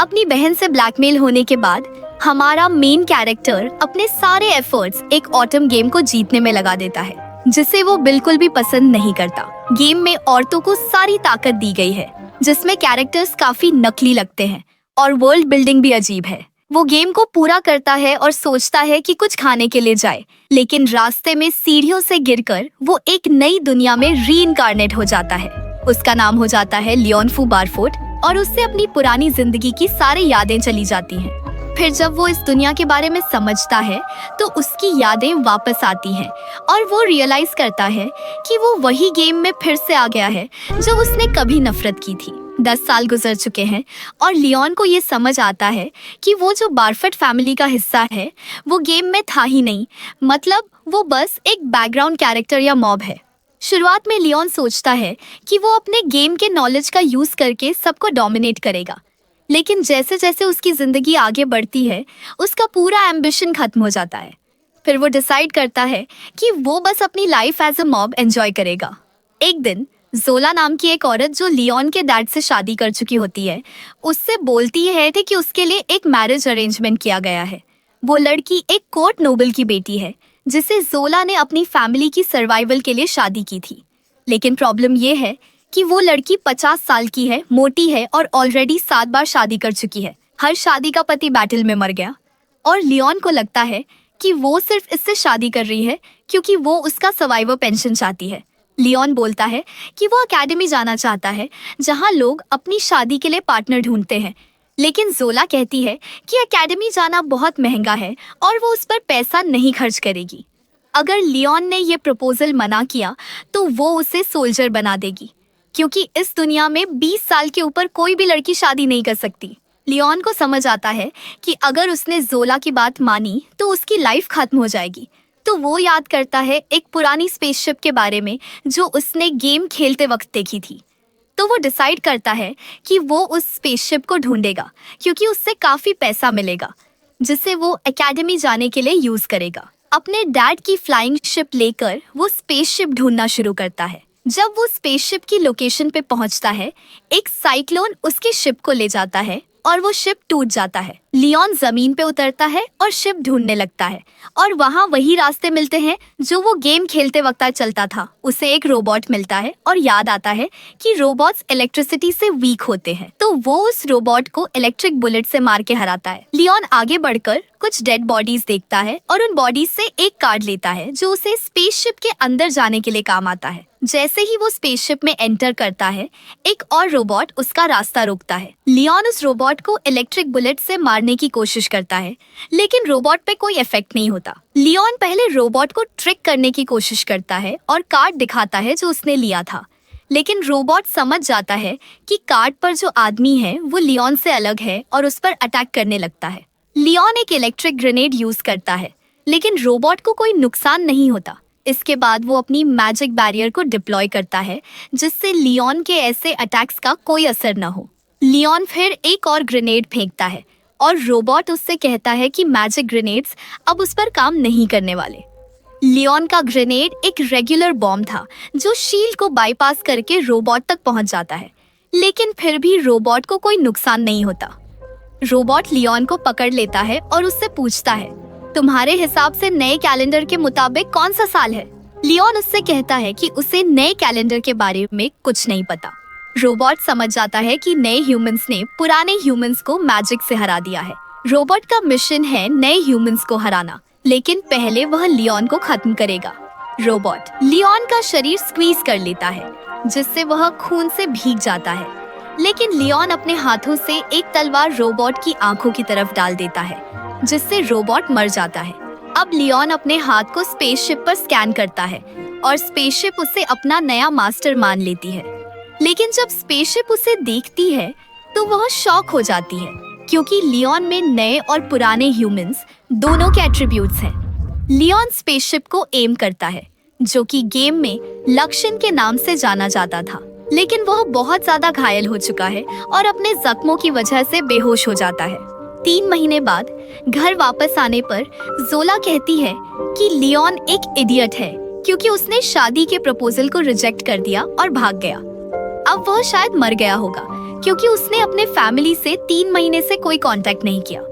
अपनी बहन से ब्लैकमेल होने के बाद हमारा मेन कैरेक्टर अपने सारे एफर्ट्स एक ऑटम गेम को जीतने में लगा देता है, जिसे वो बिल्कुल भी पसंद नहीं करता। गेम में औरतों को सारी ताकत दी गई है, जिसमें कैरेक्टर्स काफी नकली लगते हैं और वर्ल्ड बिल्डिंग भी अजीब है। वो गेम को पूरा करता है और सोचता है कि कुछ खाने के लिए जाए, लेकिन रास्ते में सीढ़ियों से गिरकर वो एक नई दुनिया में रीइंकार्नेट हो जाता है। उसका नाम हो जाता है लियोन फू बारफोट और उससे अपनी पुरानी जिंदगी की सारी यादें चली जाती हैं। फिर जब वो इस दुनिया के बारे में समझता है तो उसकी यादें वापस आती हैं और वो रियलाइज करता है कि वो वही गेम में फिर से आ गया है जो उसने कभी नफरत की थी। 10 साल गुजर चुके हैं और लियोन को ये समझ आता है कि वो जो बारफट फैमिली का हिस्सा है वो गेम में था ही नहीं, मतलब वो बस एक बैकग्राउंड कैरेक्टर या मॉब है। शुरुआत में लियोन सोचता है कि वो अपने गेम के नॉलेज का यूज करके सबको डोमिनेट करेगा, लेकिन जैसे जैसे उसकी जिंदगी आगे बढ़ती है उसका पूरा एम्बिशन खत्म हो जाता है। फिर वो डिसाइड करता है कि वो बस अपनी life as a mob enjoy करेगा। एक दिन जोला नाम की एक औरत जो लियोन के डैड से शादी कर चुकी होती है, उससे बोलती है कि उसके लिए एक मैरिज अरेंजमेंट किया गया है। वो लड़की एक कोर्ट नोबल की बेटी है जिसे जोला ने अपनी फैमिली की सर्वाइवल के लिए शादी की थी। लेकिन प्रॉब्लम ये है कि वो लड़की 50 साल की है, मोटी है और ऑलरेडी 7 बार शादी कर चुकी है। हर शादी का पति बैटल में मर गया और लियोन को लगता है कि वो सिर्फ इससे शादी कर रही है क्योंकि वो उसका सर्वाइवर पेंशन चाहती है। लियोन बोलता है कि वो एकेडमी जाना चाहता है जहां लोग अपनी शादी के लिए पार्टनर ढूंढते हैं, लेकिन जोला कहती है कि एकेडमी जाना बहुत महंगा है और वो उस पर पैसा नहीं खर्च करेगी। अगर लियोन ने ये प्रपोजल मना किया तो वो उसे सोल्जर बना देगी, क्योंकि इस दुनिया में 20 साल के ऊपर कोई भी लड़की शादी नहीं कर सकती। लियोन को समझ आता है कि अगर उसने जोला की बात मानी तो उसकी लाइफ खत्म हो जाएगी। तो वो याद करता है एक पुरानी स्पेसशिप के बारे में जो उसने गेम खेलते वक्त देखी थी। तो वो डिसाइड करता है कि वो उस स्पेसशिप को ढूंढेगा क्योंकि उससे काफी पैसा मिलेगा, जिसे वो एकेडमी जाने के लिए यूज करेगा। अपने डैड की फ्लाइंग शिप लेकर वो स्पेसशिप ढूंढना शुरू करता है। जब वो स्पेसशिप की लोकेशन पे पहुंचता है, एक साइक्लोन उसकी शिप को ले जाता है और वो शिप टूट जाता है। लियोन जमीन पे उतरता है और शिप ढूंढने लगता है और वहाँ वही रास्ते मिलते हैं जो वो गेम खेलते वक्त चलता था। उसे एक रोबोट मिलता है और याद आता है कि रोबोट्स इलेक्ट्रिसिटी से वीक होते हैं, तो वो उस रोबोट को इलेक्ट्रिक बुलेट से मार के हराता है। लियोन आगे बढ़कर कुछ डेड बॉडीज देखता है और उन बॉडीज से एक कार्ड लेता है जो उसे स्पेसशिप के अंदर जाने के लिए काम आता है। जैसे ही वो स्पेसशिप में एंटर करता है, एक और रोबोट उसका रास्ता रोकता है। लियोन उस रोबोट को इलेक्ट्रिक बुलेट से मारने की कोशिश करता है, लेकिन रोबोट पे कोई इफेक्ट नहीं होता। लियोन पहले रोबोट को ट्रिक करने की कोशिश करता है और कार्ड दिखाता है जो उसने लिया था, लेकिन रोबोट समझ जाता है कि कार्ड पर जो आदमी है वो लियोन से अलग है और उस पर अटैक करने लगता है। लियोन एक इलेक्ट्रिक ग्रेनेड यूज करता है, लेकिन रोबोट को कोई नुकसान नहीं होता। इसके बाद वो अपनी मैजिक बैरियर को डिप्लॉय करता है जिससे लियोन के ऐसे अटैक्स का कोई असर न हो। लियोन फिर एक और ग्रेनेड फेंकता है और रोबोट उससे कहता है कि मैजिक ग्रेनेड्स अब उस पर काम नहीं करने वाले। लियोन का ग्रेनेड एक रेगुलर बॉम्ब था जो शील्ड को बाईपास करके रोबोट तक पहुंच जाता है, लेकिन फिर भी रोबोट को कोई नुकसान नहीं होता। रोबोट लियोन को पकड़ लेता है और उससे पूछता है, तुम्हारे हिसाब से नए कैलेंडर के मुताबिक कौन सा साल है? लियोन उससे कहता है कि उसे नए कैलेंडर के बारे में कुछ नहीं पता। रोबोट समझ जाता है कि नए ह्यूमंस ने पुराने ह्यूमंस को मैजिक से हरा दिया है। रोबोट का मिशन है नए ह्यूमंस को हराना, लेकिन पहले वह लियोन को खत्म करेगा। रोबोट लियोन का शरीर स्क्वीज कर लेता है जिससे वह खून से भीग जाता है, लेकिन लियोन अपने हाथों से एक तलवार रोबोट की आंखों की तरफ डाल देता है जिससे रोबोट मर जाता है। अब लियोन अपने हाथ को स्पेसशिप पर स्कैन करता है और स्पेसशिप उसे अपना नया मास्टर मान लेती है, लेकिन जब स्पेसशिप उसे देखती है तो वह शॉक हो जाती है क्योंकि लियोन में नए और पुराने ह्यूमंस दोनों के एट्रीब्यूट्स हैं। लियोन स्पेसशिप को एम करता है जो कि गेम में लक्षण के नाम से जाना जाता था, लेकिन वह बहुत ज्यादा घायल हो चुका है और अपने जख्मों की वजह से बेहोश हो जाता है। 3 महीने बाद घर वापस आने पर जोला कहती है कि लियोन एक इडियट है क्योंकि उसने शादी के प्रपोजल को रिजेक्ट कर दिया और भाग गया। अब वह शायद मर गया होगा क्योंकि उसने अपने फैमिली से 3 महीने से कोई कांटेक्ट नहीं किया।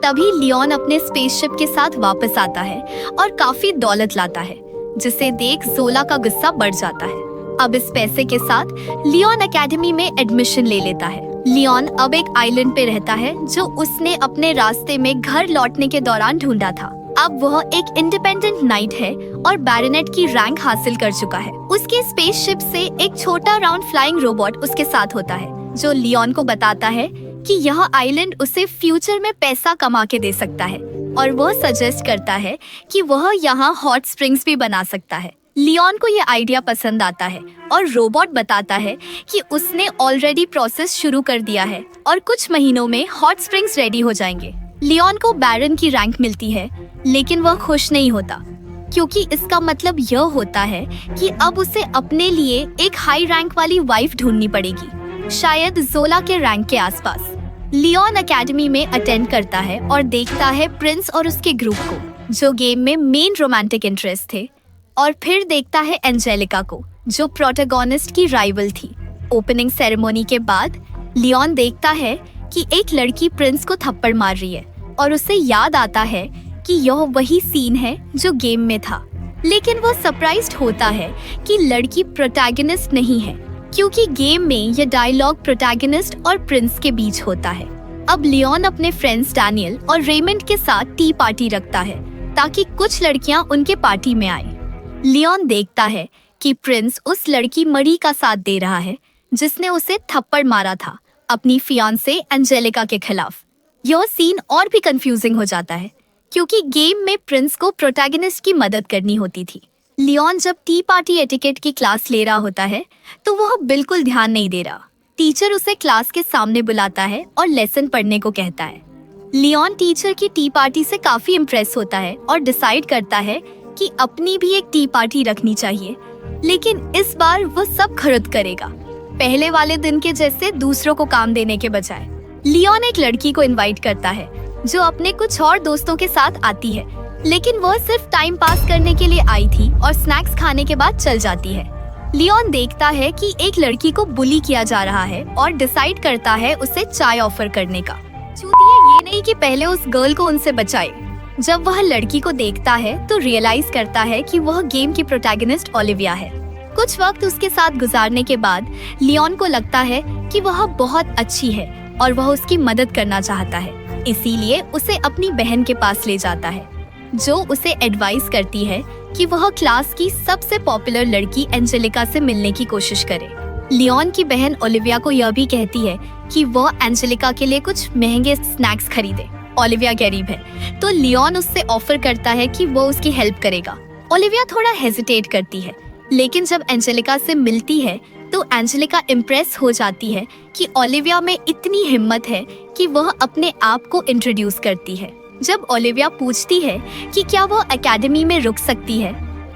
तभी लियोन अपने स्पेसशिप के साथ वापस आता है और काफी दौलत लाता है, जिसे देख ज़ोला का गुस्सा बढ़ जाता है। अब इस पैसे के साथ लियोन एकेडमी में एडमिशन ले लेता है। लियोन अब एक आइलैंड पे रहता है जो उसने अपने रास्ते में घर लौटने के दौरान ढूंढा था। अब वह एक इंडिपेंडेंट नाइट है और बैरोनेट की रैंक हासिल कर चुका है। उसके स्पेसशिप से एक छोटा राउंड फ्लाइंग रोबोट उसके साथ होता है, जो लियोन को बताता है कि यह आइलैंड उसे फ्यूचर में पैसा कमा के दे सकता है, और वह सजेस्ट करता है कि वह यहाँ हॉट स्प्रिंग्स भी बना सकता है। लियोन को यह आइडिया पसंद आता है और रोबोट बताता है कि उसने ऑलरेडी प्रोसेस शुरू कर दिया है और कुछ महीनों में हॉट स्प्रिंग्स रेडी हो जाएंगे। लियोन को बैरन की रैंक मिलती है, लेकिन वह खुश नहीं होता, क्योंकि इसका मतलब यह होता है कि अब उसे अपने लिए एक हाई रैंक वाली वाइफ ढूंढनी पड़ेगी, शायद ज़ोला के रैंक के आसपास। लियोन एकेडमी में अटेंड करता है और देखता है प्रिंस और उसके ग्रुप को, जो गेम में मेन रोमांटिक इंटरेस्ट थे, और फिर देखता है एंजेलिका को, जो प्रोटैगनिस्ट की राइवल थी। ओपनिंग सेरेमनी के बाद लियोन देखता है कि एक लड़की प्रिंस को थप्पड़ मार रही है, और उसे याद आता है कि यह वही सीन है जो गेम में था। लेकिन वो सरप्राइज्ड होता है कि लड़की प्रोटैगनिस्ट नहीं है, क्योंकि गेम में यह डायलॉग प्रोटैगनिस्ट और प्रिंस के बीच होता है। अब लियोन अपने फ्रेंड्स डैनियल और रेमंड के साथ टी पार्टी रखता है ताकि कुछ लड़कियां उनके पार्टी में आए। लियोन देखता है कि प्रिंस उस लड़की मरी का साथ दे रहा है जिसने उसे थप्पड़ मारा था अपनी फियांसे एंजेलिका के खिलाफ। यह सीन और भी कंफ्यूजिंग हो जाता है, क्योंकि गेम में प्रिंस को प्रोटैगनिस्ट की मदद करनी होती थी। लियोन जब टी पार्टी एटिकेट की क्लास ले रहा होता है तो वह बिल्कुल ध्यान नहीं दे रहा। टीचर उसे क्लास के सामने बुलाता है और लेसन पढ़ने को कहता है। लियोन टीचर की टी पार्टी से काफी इम्प्रेस होता है और डिसाइड करता है कि अपनी भी एक टी पार्टी रखनी चाहिए, लेकिन इस बार वो सब खुद करेगा, पहले वाले दिन के जैसे दूसरों को काम देने के बजाय। लियोन एक लड़की को इनवाइट करता है जो अपने कुछ और दोस्तों के साथ आती है, लेकिन वह सिर्फ टाइम पास करने के लिए आई थी और स्नैक्स खाने के बाद चल जाती है। लियोन देखता है कि एक लड़की को बुली किया जा रहा है और डिसाइड करता है उसे चाय ऑफर करने का। चूतिया ये नहीं कि पहले उस गर्ल को उनसे बचाए। जब वह लड़की को देखता है तो रियलाइज करता है कि वह गेम की प्रोटैगनिस्ट ओलिविया है। कुछ वक्त उसके साथ गुजारने के बाद लियोन को लगता है कि वह बहुत अच्छी है और वह उसकी मदद करना चाहता है, इसीलिए उसे अपनी बहन के पास ले जाता है, जो उसे एडवाइस करती है कि वह क्लास की सबसे पॉपुलर लड़की एंजेलिका से मिलने की कोशिश करे। लियोन की बहन ओलिविया को यह भी कहती है कि वह एंजेलिका के लिए कुछ महंगे स्नैक्स खरीदे। ओलिविया गरीब है, तो लियोन उससे ऑफर करता है कि वो उसकी हेल्प करेगा। ओलिविया थोड़ा हेजिटेट करती है, लेकिन जब एंजेलिका से मिलती है तो एंजेलिका इम्प्रेस हो जाती है कि ओलिविया में इतनी हिम्मत है कि वह अपने आप को इंट्रोड्यूस करती है। जब ओलिविया पूछती है कि क्या वह एकेडमी में रुक सकती है,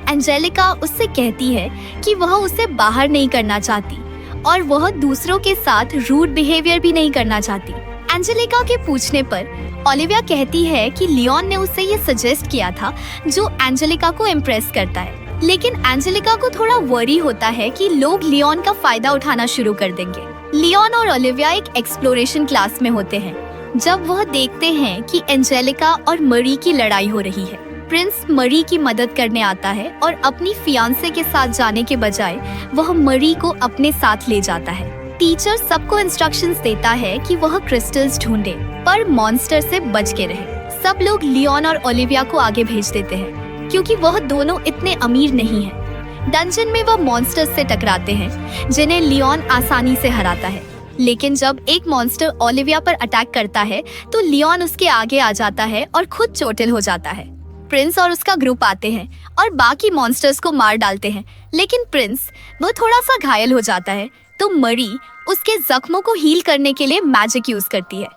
एंजेलिका उससे कहती है कि वह उसे बाहर नहीं करना चाहती और वह दूसरों के साथ रूड बिहेवियर भी नहीं करना चाहती। एंजेलिका के पूछने पर ओलिविया कहती है कि लियोन ने उसे ये सजेस्ट किया था जो एंजेलिका को इम्प्रेस करता है, लेकिन एंजेलिका को थोड़ा वरी होता है कि लोग लियोन का फायदा उठाना शुरू कर देंगे। लियोन और ओलिविया एक एक्सप्लोरेशन क्लास में होते हैं जब वह देखते हैं कि एंजेलिका और मरी की लड़ाई हो रही है। प्रिंस मरी की मदद करने आता है और अपनी फियांसे के साथ जाने के बजाय वह मरी को अपने साथ ले जाता है। टीचर सबको इंस्ट्रक्शंस देता है कि वह क्रिस्टल्स ढूंढे पर मॉन्स्टर से बच के रहे। सब लोग लियोन और ओलिविया को आगे भेज देते हैं क्योंकि वह दोनों इतने अमीर नहीं हैं। डंजन में वह मॉन्स्टर्स से टकराते हैं जिन्हें लियोन आसानी से हराता है, लेकिन जब एक मॉन्स्टर ओलिविया पर अटैक करता है तो लियोन उसके आगे आ जाता है और खुद चोटिल हो जाता है। प्रिंस और उसका ग्रुप आते हैं और बाकी मॉन्स्टर्स को मार डालते हैं, लेकिन प्रिंस वो थोड़ा सा घायल हो जाता है तो मरी उसके जख्मों को हील करने के लिए मैजिक यूज करती है।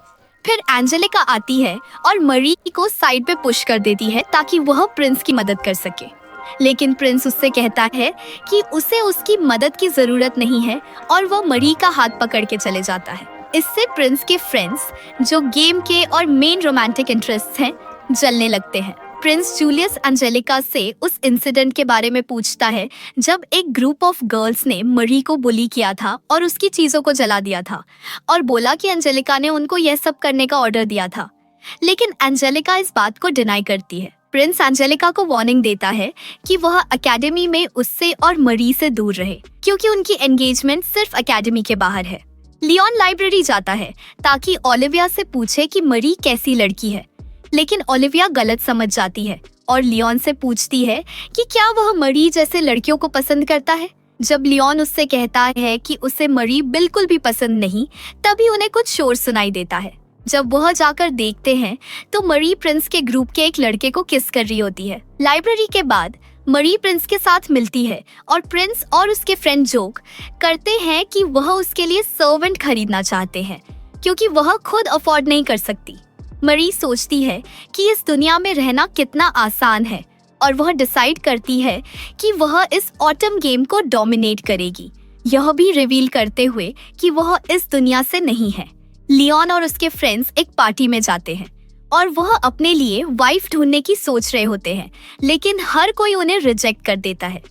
फिर एंजेलिका आती है और मरी को साइड पे पुश कर देती है ताकि वह प्रिंस की मदद कर सके, लेकिन प्रिंस उससे कहता है कि उसे उसकी मदद की जरूरत नहीं है और वह मरी का हाथ पकड़ के चले जाता है। इससे प्रिंस के फ्रेंड्स, जो गेम के और मेन रोमांटिक इंटरेस्ट हैं, जलने लगते हैं। प्रिंस जूलियस एंजेलिका से उस इंसिडेंट के बारे में पूछता है जब एक ग्रुप ऑफ गर्ल्स ने मरी को बुली किया था और उसकी चीजों को जला दिया था और बोला कि एंजेलिका ने उनको यह सब करने का ऑर्डर दिया था। लेकिन एंजेलिका इस बात को डिनाई करती है। प्रिंस एंजेलिका को वार्निंग देता है कि वह एकेडमी में उससे और मरी से दूर रहे क्योंकि उनकी एंगेजमेंट सिर्फ एकेडमी के बाहर है। लियोन लाइब्रेरी जाता है ताकि ओलिविया से पूछे कि मरी कैसी लड़की है, लेकिन ओलिविया गलत समझ जाती है और लियोन से पूछती है कि क्या वह मरी जैसे लड़कियों को पसंद करता है। जब लियोन उससे कहता है कि उसे मरी बिल्कुल भी पसंद नहीं, तभी उन्हें कुछ शोर सुनाई देता है। जब वह जाकर देखते हैं तो मरी प्रिंस के ग्रुप के एक लड़के को किस कर रही होती है। लाइब्रेरी के बाद मरी प्रिंस के साथ मिलती है और प्रिंस और उसके फ्रेंड जोक करते हैं कि वह उसके लिए सर्वेंट खरीदना चाहते हैं क्योंकि वह खुद अफोर्ड नहीं कर सकती। मरी सोचती है कि इस दुनिया में रहना कितना आसान है और वह डिसाइड करती है कि वह इस ऑटम गेम को डोमिनेट करेगी, यह भी रिवील करते हुए कि वह इस दुनिया से नहीं है। लियोन और उसके फ्रेंड्स एक पार्टी में जाते हैं और वह अपने लिए वाइफ ढूंढने की सोच रहे होते हैं, लेकिन हर कोई उन्हें रिजेक्ट कर देता है।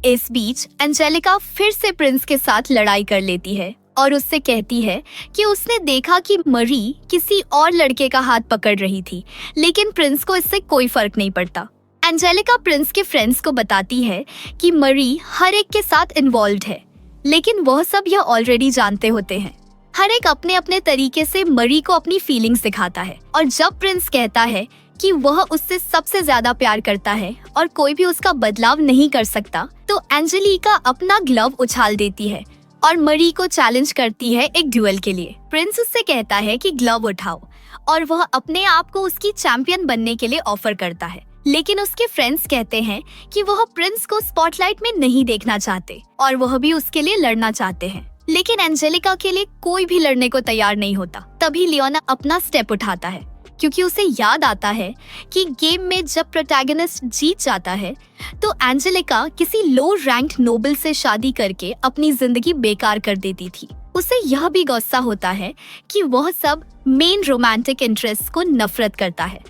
इस बीच एंजेलिका फिर से प्रिंस के साथ लड़ाई कर लेती है और उससे कहती है कि उसने देखा कि मरी किसी और लड़के का हाथ पकड़ रही थी, लेकिन प्रिंस को इससे कोई फर्क नहीं पड़ता। एंजेलिका प्रिंस के फ्रेंड्स को बताती है कि मरी हर एक के साथ इन्वॉल्व है, लेकिन वह सब यह ऑलरेडी जानते होते हैं। हर एक अपने अपने तरीके से मरी को अपनी फीलिंग्स दिखाता है और जब प्रिंस कहता है कि वह उससे सबसे ज्यादा प्यार करता है और कोई भी उसका बदलाव नहीं कर सकता, तो एंजेलिका अपना ग्लव उछाल देती है और मरी को चैलेंज करती है एक ड्यूएल के लिए। प्रिंस उससे कहता है कि ग्लव उठाओ और वह अपने आप को उसकी चैंपियन बनने के लिए ऑफर करता है, लेकिन उसके फ्रेंड्स कहते हैं कि वह प्रिंस को स्पॉटलाइट में नहीं देखना चाहते और वह भी उसके लिए लड़ना चाहते हैं, लेकिन एंजेलिका के लिए कोई भी लड़ने को तैयार नहीं होता। तभी लियोना अपना स्टेप उठाता है क्योंकि उसे याद आता है कि गेम में जब प्रोटैगनिस्ट जीत जाता है तो एंजेलिका किसी लो रैंक्ड नोबल से शादी करके अपनी जिंदगी बेकार कर देती थी। उसे यह भी गुस्सा होता है कि वह सब मेन रोमांटिक इंटरेस्ट को नफरत करता है।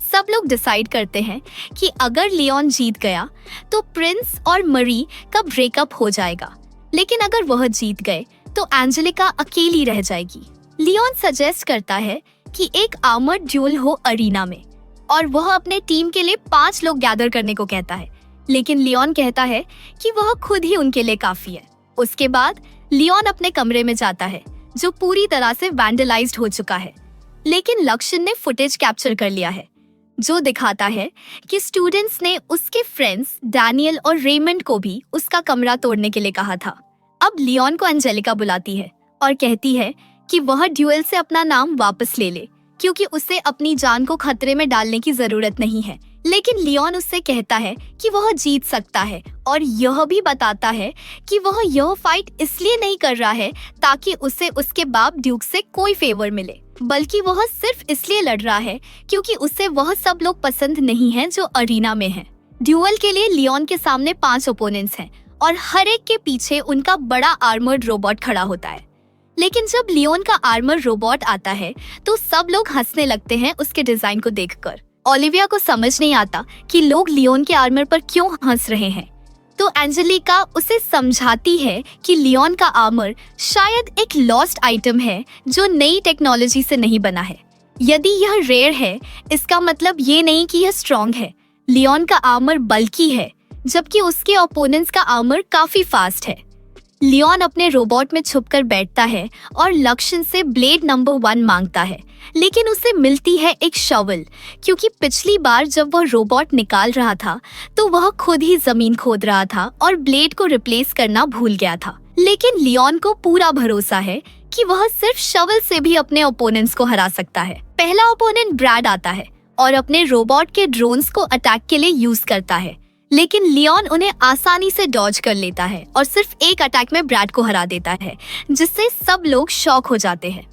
सब लोग डिसाइड करते हैं कि अगर लियोन जीत गया तो प्रिंस और मरी का ब्रेकअप हो जाएगा, लेकिन अगर वह जीत गए तो एंजेलिका अकेली रह जाएगी। लियोन सजेस्ट करता है कि एक आर्मर्ड ड्यूल हो अरीना में और वह अपने टीम के लिए 5 लोग गैदर करने को कहता है, लेकिन लियोन कहता है कि वह खुद ही उनके लिए काफी है। उसके बाद लियोन अपने कमरे में जाता है जो पूरी तरह से वैंडलाइज्ड हो चुका है, लेकिन लक्षण ने फुटेज कैप्चर कर लिया है जो दिखाता है कि स्टूडेंट्स ने उसके फ्रेंड्स डैनियल और रेमंड को भी उसका कमरा तोड़ने के लिए कहा था। अब लियोन को एंजेलिका बुलाती है और कहती है कि वह ड्यूएल से अपना नाम वापस ले ले क्योंकि उसे अपनी जान को खतरे में डालने की जरूरत नहीं है, लेकिन लियोन उससे कहता है कि वह जीत सकता है और यह भी बताता है कि वह यह फाइट इसलिए नहीं कर रहा है ताकि उसे उसके बाप ड्यूक से कोई फेवर मिले, बल्कि वह सिर्फ इसलिए लड़ रहा है क्योंकि उसे वह सब लोग पसंद नहीं हैं जो अरीना में हैं। ड्यूएल के लिए लियोन के सामने 5 ओपोनेंट्स हैं और हर एक के पीछे उनका बड़ा आर्मर्ड रोबोट खड़ा होता है, लेकिन जब लियोन का आर्मर रोबोट आता है तो सब लोग हंसने लगते हैं उसके डिजाइन को देखकर। ओलिविया को समझ नहीं आता कि लोग लियोन के आर्मर पर क्यों हंस रहे हैं, तो एंजेलिका उसे समझाती है कि लियोन का आर्मर शायद एक लॉस्ट आइटम है जो नई टेक्नोलॉजी से नहीं बना है। यदि यह रेयर है इसका मतलब ये नहीं कि यह स्ट्रॉन्ग है। लियोन का आर्मर बल्कि है जबकि उसके ओपोनेंट्स का आर्मर काफी फास्ट है। लियोन अपने रोबोट में छुपकर बैठता है और लक्षण से ब्लेड नंबर 1 मांगता है, लेकिन उसे मिलती है एक शॉवल क्योंकि पिछली बार जब वह रोबोट निकाल रहा था तो वह खुद ही जमीन खोद रहा था और ब्लेड को रिप्लेस करना भूल गया था। लेकिन लियोन को पूरा भरोसा है कि वह सिर्फ शॉवल से भी अपने ओपोनेंट्स को हरा सकता है। पहला ओपोनेंट ब्रैड आता है और अपने रोबोट के ड्रोन्स को अटैक के लिए यूज करता है, लेकिन लियोन उन्हें आसानी से डॉज कर लेता है और सिर्फ एक अटैक में ब्रैड को हरा देता है, जिससे सब लोग शॉक हो जाते हैं।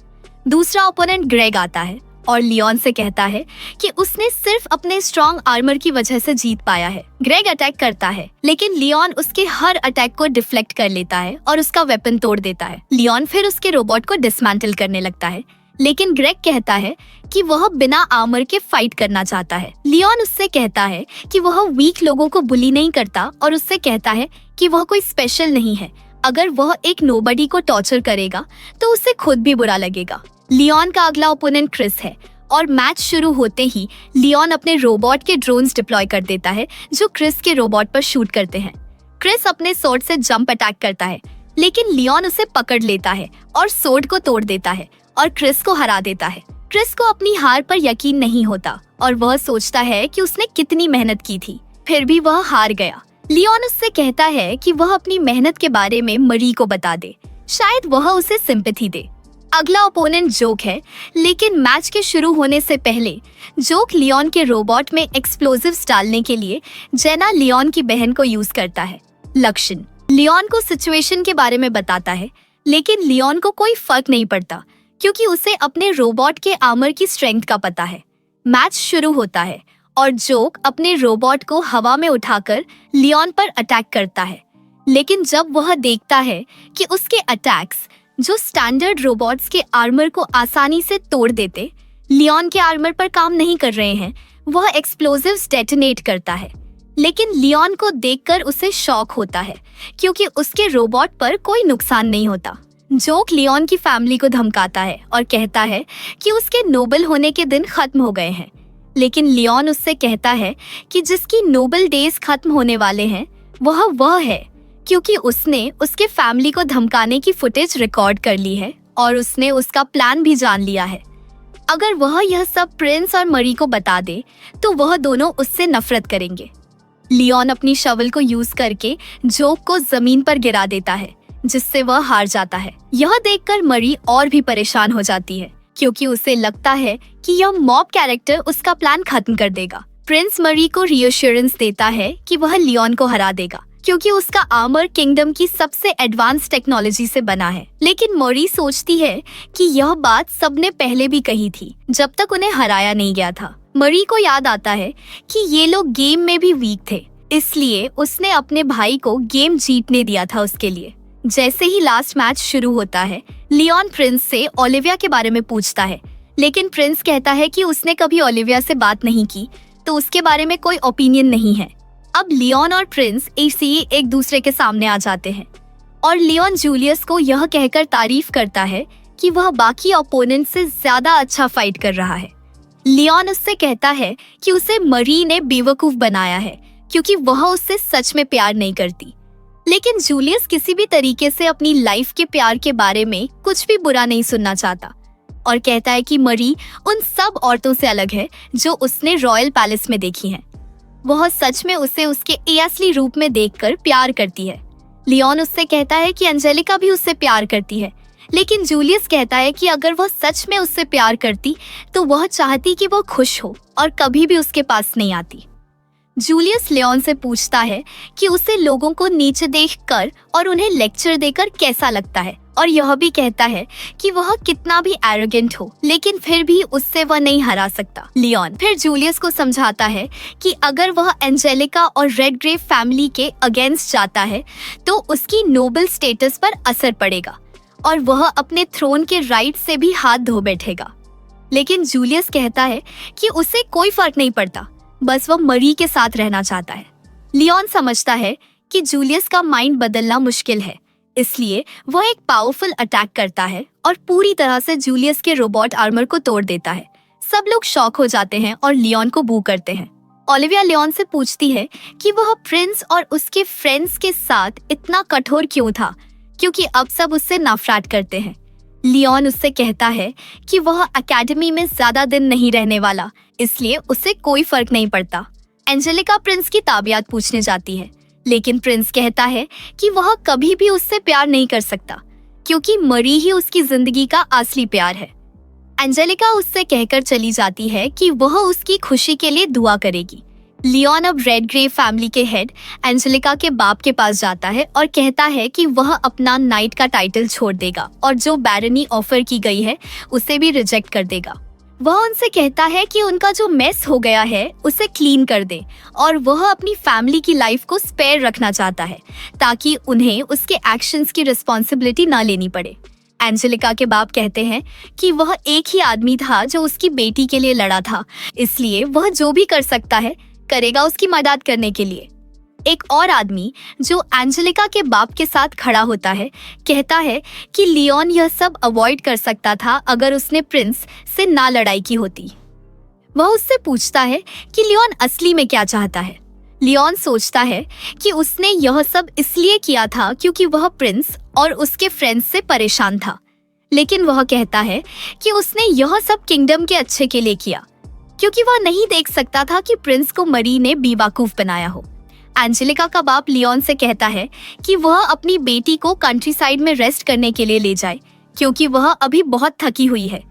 दूसरा ओपोनेंट ग्रेग आता है और लियोन से कहता है कि उसने सिर्फ अपने स्ट्रॉन्ग आर्मर की वजह से जीत पाया है। ग्रेग अटैक करता है, लेकिन लियोन उसके हर अटैक को डिफ्लेक्ट कर लेता है और उसका वेपन तोड़ देता है। लियोन फिर उसके रोबोट को डिसमेंटल करने लगता है, लेकिन ग्रेग कहता है कि वह बिना आर्मर के फाइट करना चाहता है। लियोन उससे कहता है कि वह वीक लोगों को बुली नहीं करता और उससे कहता है कि वह कोई स्पेशल नहीं है। अगर वह एक नोबडी को टॉर्चर करेगा तो उसे खुद भी बुरा लगेगा। लियोन का अगला ओपोनेंट क्रिस है और मैच शुरू होते ही लियोन अपने रोबोट के ड्रोन्स डिप्लॉय कर देता है जो क्रिस के रोबोट पर शूट करते हैं। क्रिस अपने सोर्ड से जंप अटैक करता है, लेकिन लियोन उसे पकड़ लेता है और सोर्ड को तोड़ देता है और क्रिस को हरा देता है। क्रिस को अपनी हार पर यकीन नहीं होता और वह सोचता है कि उसने कितनी मेहनत की थी, फिर भी वह हार गया। लियोन उससे कहता है कि वह अपनी मेहनत के बारे में मरी को बता दे, शायद वह उसे सिंपैथी दे। अगला ओपोनेंट जोक है, लेकिन मैच के शुरू होने से पहले जोक लियोन के रोबोट में एक्सप्लोजिव्स डालने के लिए जेना लियोन की बहन को यूज करता है। लक्षण लियोन को सिचुएशन के बारे में बताता है, लेकिन लियोन को कोई फर्क नहीं पड़ता क्योंकि उसे अपने रोबोट के आर्मर की स्ट्रेंथ का पता है। मैच शुरू होता है और जोक अपने रोबोट को हवा में उठाकर लियोन पर अटैक करता है, लेकिन जब वह देखता है कि उसके अटैक्स जो स्टैंडर्ड रोबोट्स के आर्मर को आसानी से तोड़ देते लियोन के आर्मर पर काम नहीं कर रहे हैं, वह एक्सप्लोजिव्स डेटोनेट करता है। लेकिन लियोन को देखकर उसे शॉक होता है क्योंकि उसके रोबोट पर कोई नुकसान नहीं होता। जोक लियोन की फैमिली को धमकाता है और कहता है कि उसके नोबल होने के दिन खत्म हो गए हैं, लेकिन लियोन उससे कहता है कि जिसकी नोबल डेज खत्म होने वाले हैं वह है क्योंकि उसने उसके फैमिली को धमकाने की फुटेज रिकॉर्ड कर ली है और उसने उसका प्लान भी जान लिया है। अगर वह यह सब प्रिंस और मरी को बता दे तो वह दोनों उससे नफरत करेंगे। लियोन अपनी शवल को यूज करके जोक को जमीन पर गिरा देता है, जिससे वह हार जाता है। यह देखकर मरी और भी परेशान हो जाती है क्योंकि उसे लगता है कि यह मॉब कैरेक्टर उसका प्लान खत्म कर देगा। प्रिंस मरी को रीअश्योरेंस देता है कि वह लियोन को हरा देगा क्योंकि उसका आर्मर किंगडम की सबसे एडवांस टेक्नोलॉजी से बना है। लेकिन मरी सोचती है कि यह बात सबने पहले भी कही थी जब तक उन्हें हराया नहीं गया था। मरी को याद आता है कि ये लोग गेम में भी वीक थे, इसलिए उसने अपने भाई को गेम जीतने दिया था उसके लिए। जैसे ही लास्ट मैच शुरू होता है, लियोन प्रिंस से ओलिविया के बारे में पूछता है, लेकिन प्रिंस कहता है कि उसने कभी ओलिविया से बात नहीं की तो उसके बारे में कोई ओपिनियन नहीं है। अब लियोन और प्रिंस एक दूसरे के सामने आ जाते हैं और लियोन जूलियस को यह कहकर तारीफ करता है कि वह बाकी ओपोनेंट से ज्यादा अच्छा फाइट कर रहा है। लियोन उससे कहता है कि उसे मरी ने बेवकूफ बनाया है क्योंकि वह उससे सच में प्यार नहीं करती। लेकिन जूलियस किसी भी तरीके से अपनी लाइफ के प्यार के बारे में कुछ भी बुरा नहीं सुनना चाहता और कहता है कि मरी उन सब औरतों से अलग है जो उसने रॉयल पैलेस में देखी हैं। वह सच में उसे उसके असली रूप में देखकर प्यार करती है। लियोन उससे कहता है कि एंजेलिका भी उससे प्यार करती है, लेकिन जूलियस कहता है कि अगर वह सच में उससे प्यार करती तो वह चाहती कि वह खुश हो और कभी भी उसके पास नहीं आती। जूलियस लियोन से पूछता है कि उसे लोगों को नीचे देखकर और उन्हें लेक्चर देकर कैसा लगता है और यह भी कहता है कि वह कितना भी एरोगेंट हो लेकिन फिर भी उससे वह नहीं हरा सकता। लियोन फिर जूलियस को समझाता है कि अगर वह एंजेलिका और रेडग्रेव फैमिली के अगेंस्ट जाता है तो उसकी नोबल स्टेटस पर असर पड़ेगा और वह अपने थ्रोन के राइट से भी हाथ धो बैठेगा। लेकिन जूलियस कहता है कि उसे कोई फर्क नहीं पड़ता, बस वह मरी के साथ रहना चाहता है। लियोन समझता है कि जूलियस का माइंड बदलना मुश्किल है, इसलिए वह एक पावरफुल अटैक करता है और पूरी तरह से जूलियस के रोबोट आर्मर को तोड़ देता है। सब लोग शॉक हो जाते हैं और लियोन को बू करते हैं। ओलिविया लियोन से पूछती है कि वह प्रिंस और उसके फ्रेंड्स के साथ इतना कठोर क्यों था, क्योंकि अब सब उससे नफरत करते हैं। लियोन उससे कहता है कि वह एकेडमी में ज्यादा दिन नहीं रहने वाला, इसलिए उसे कोई फर्क नहीं पड़ता। एंजेलिका प्रिंस की ताबियत पूछने जाती है, लेकिन प्रिंस कहता है कि वह कभी भी उससे प्यार नहीं कर सकता क्योंकि मरी ही उसकी जिंदगी का असली प्यार है। एंजेलिका उससे कहकर चली जाती है कि वह उसकी खुशी के लिए दुआ करेगी। लियोन अब रेडग्रेव फैमिली के हेड एंजेलिका के बाप के पास जाता है और कहता है कि वह अपना नाइट का टाइटल छोड़ देगा और जो बैरनी ऑफर की गई है उसे भी रिजेक्ट कर देगा। वह उनसे कहता है कि उनका जो मेस हो गया है उसे क्लीन कर दे और वह अपनी फैमिली की लाइफ को स्पेयर रखना चाहता है ताकि उन्हें उसके एक्शंस की रिस्पॉन्सिबिलिटी ना लेनी पड़े। एंजेलिका के बाप कहते हैं कि वह एक ही आदमी था जो उसकी बेटी के लिए लड़ा था, इसलिए वह जो भी कर सकता है करेगा उसकी मदद करने के लिए। एक और आदमी जो एंजेलिका के बाप के साथ खड़ा होता है कहता है कि लियोन यह सब अवॉइड कर सकता था अगर उसने प्रिंस से ना लड़ाई की होती। वह उससे पूछता है कि लियोन असली में क्या चाहता है। लियोन सोचता है कि उसने यह सब इसलिए किया था क्योंकि वह प्रिंस और उसके फ्रेंड्स से परेशान था, लेकिन वह कहता है कि उसने यह सब किंगडम के अच्छे के लिए किया, क्योंकि वह नहीं देख सकता था कि प्रिंस को मरी ने बेवकूफ बनाया हो। एंजेलिका का बाप लियोन से कहता है कि वह अपनी बेटी को कंट्री साइड में रेस्ट करने के लिए ले जाए, क्योंकि वह अभी बहुत थकी हुई है।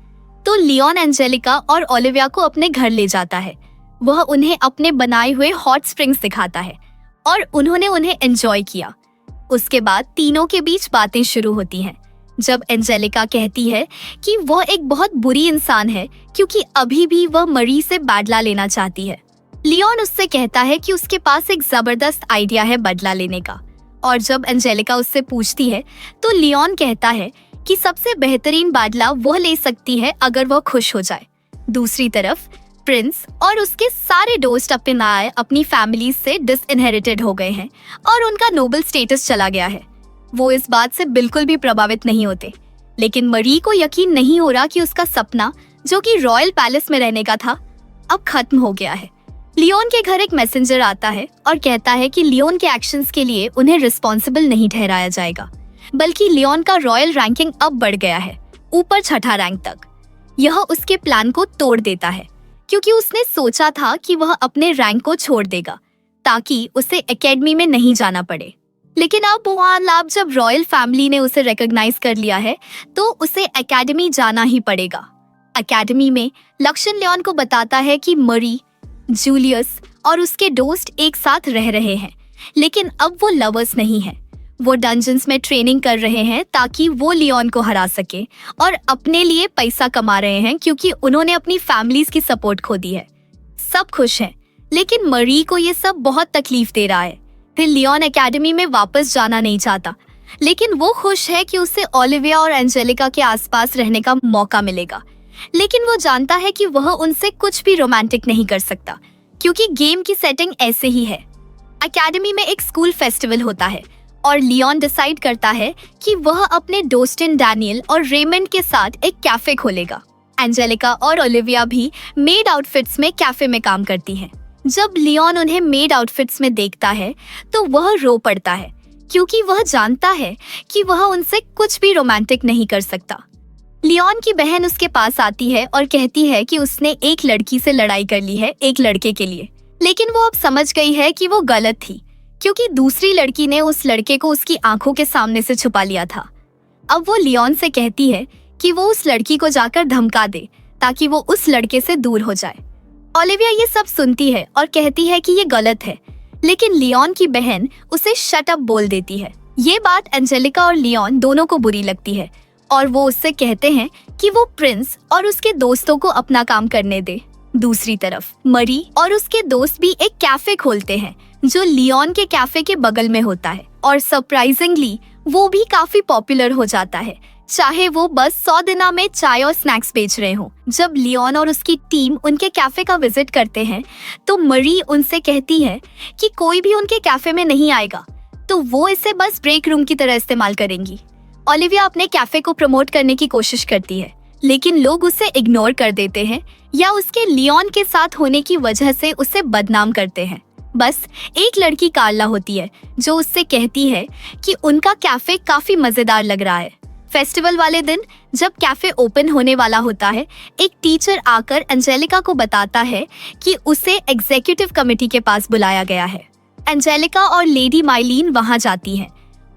तो लियोन एंजेलिका और ओलिविया को अपने घर ले जाता है। वह उन्हें अपने बनाए हुए हॉट स्प्रिंग्स दिखाता है और उन्होंने उन्हें एंजॉय किया। उसके बाद तीनों के बीच बातें शुरू होती हैं। जब एंजेलिका कहती है कि वह एक बहुत बुरी इंसान है क्योंकि अभी भी वह मरी से बदला लेना चाहती है, लियोन उससे कहता है कि उसके पास एक जबरदस्त आइडिया है बदला लेने का। और जब एंजेलिका उससे पूछती है तो लियोन कहता है कि सबसे बेहतरीन बदला वह ले सकती है अगर वह खुश हो जाए। दूसरी तरफ प्रिंस और उसके सारे दोस्त अपनी फैमिली से डिसइनहेरिटेड हो गए हैं और उनका नोबल स्टेटस चला गया है। वो इस बात से बिल्कुल भी प्रभावित नहीं होते, लेकिन मरी को यकीन नहीं हो रहा कि उसका सपना जो कि रॉयल पैलेस में रहने का था अब खत्म हो गया है। लियोन के घर एक मैसेंजर आता है और कहता है कि लियोन के एक्शंस के लिए उन्हें रिस्पॉन्सिबल नहीं ठहराया जाएगा, बल्कि लियोन का रॉयल रैंकिंग अब बढ़ गया है, ऊपर 6ठा रैंक तक। यह उसके प्लान को तोड़ देता है, क्योंकि उसने सोचा था कि वह अपने रैंक को छोड़ देगा ताकि उसे एकेडमी में नहीं जाना पड़े। लेकिन अब जब रॉयल फैमिली ने उसे रिकॉग्नाइज कर लिया है तो उसे एकेडमी जाना ही पड़ेगा। एकेडमी में लक्षण लियोन को बताता है कि मरी, जूलियस और उसके दोस्त एक साथ रह रहे हैं, लेकिन अब वो लवर्स नहीं हैं। वो डंजन्स में ट्रेनिंग कर रहे हैं ताकि वो लियोन को हरा सके और अपने लिए पैसा कमा रहे हैं क्योंकि उन्होंने अपनी फैमिलीज की सपोर्ट खो दी है। सब खुश हैं, लेकिन मरी को ये सब बहुत तकलीफ दे रहा है। फिर लियोन एकेडमी में वापस जाना नहीं चाहता, लेकिन वो खुश है कि उसे ओलिविया और एंजेलिका के आसपास रहने का मौका मिलेगा। लेकिन वो जानता है कि वह उनसे कुछ भी रोमांटिक नहीं कर सकता, क्योंकि गेम की सेटिंग ऐसे ही है। एकेडमी में एक स्कूल फेस्टिवल होता है और लियोन डिसाइड करता है कि वह अपने दोस्टिन डैनियल और रेमंड के साथ एक कैफे खोलेगा। एंजेलिका और ओलिविया भी मेड आउटफिट्स में कैफे में काम करती हैं। जब लियोन उन्हें मेड आउटफिट्स में देखता है तो वह रो पड़ता है, क्योंकि वह जानता है कि वह उनसे कुछ भी रोमांटिक नहीं कर सकता। लियोन की बहन उसके पास आती है और कहती है कि उसने एक लड़की से लड़ाई कर ली है एक लड़के के लिए, लेकिन वो अब समझ गई है कि वो गलत थी, क्योंकि दूसरी लड़की ने उस लड़के को उसकी आंखों के सामने से छुपा लिया था। अब वो लियोन से कहती है कि वो उस लड़की को जाकर धमका दे ताकि वो उस लड़के से दूर हो जाए। ओलिविया ये सब सुनती है और कहती है कि ये गलत है, लेकिन लियोन की बहन उसे शट अप बोल देती है। ये बात एंजेलिका और लियोन दोनों को बुरी लगती है और वो उससे कहते हैं कि वो प्रिंस और उसके दोस्तों को अपना काम करने दे। दूसरी तरफ मरी और उसके दोस्त भी एक कैफे खोलते हैं जो लियोन के कैफे के बगल में होता है, और सरप्राइजिंगली वो भी काफी पॉपुलर हो जाता है, चाहे वो बस 100 दिना में चाय और स्नैक्स बेच रहे हों। जब लियोन और उसकी टीम उनके कैफे का विजिट करते हैं तो मरी उनसे कहती है कि कोई भी उनके कैफे में नहीं आएगा, तो वो इसे बस ब्रेक रूम की तरह इस्तेमाल करेंगी। ओलिविया अपने कैफे को प्रमोट करने की कोशिश करती है, लेकिन लोग उसे इग्नोर कर देते हैं या उसके लियोन के साथ होने की वजह से उसे बदनाम करते हैं। बस एक लड़की कार्ला होती है जो उससे कहती है कि उनका कैफे काफी मजेदार लग रहा है। फेस्टिवल वाले दिन जब कैफे ओपन होने वाला होता है, एक टीचर आकर एंजेलिका को बताता है कि उसे एग्जीक्यूटिव कमेटी के पास बुलाया गया है। एंजेलिका और लेडी माइलीन वहां जाती हैं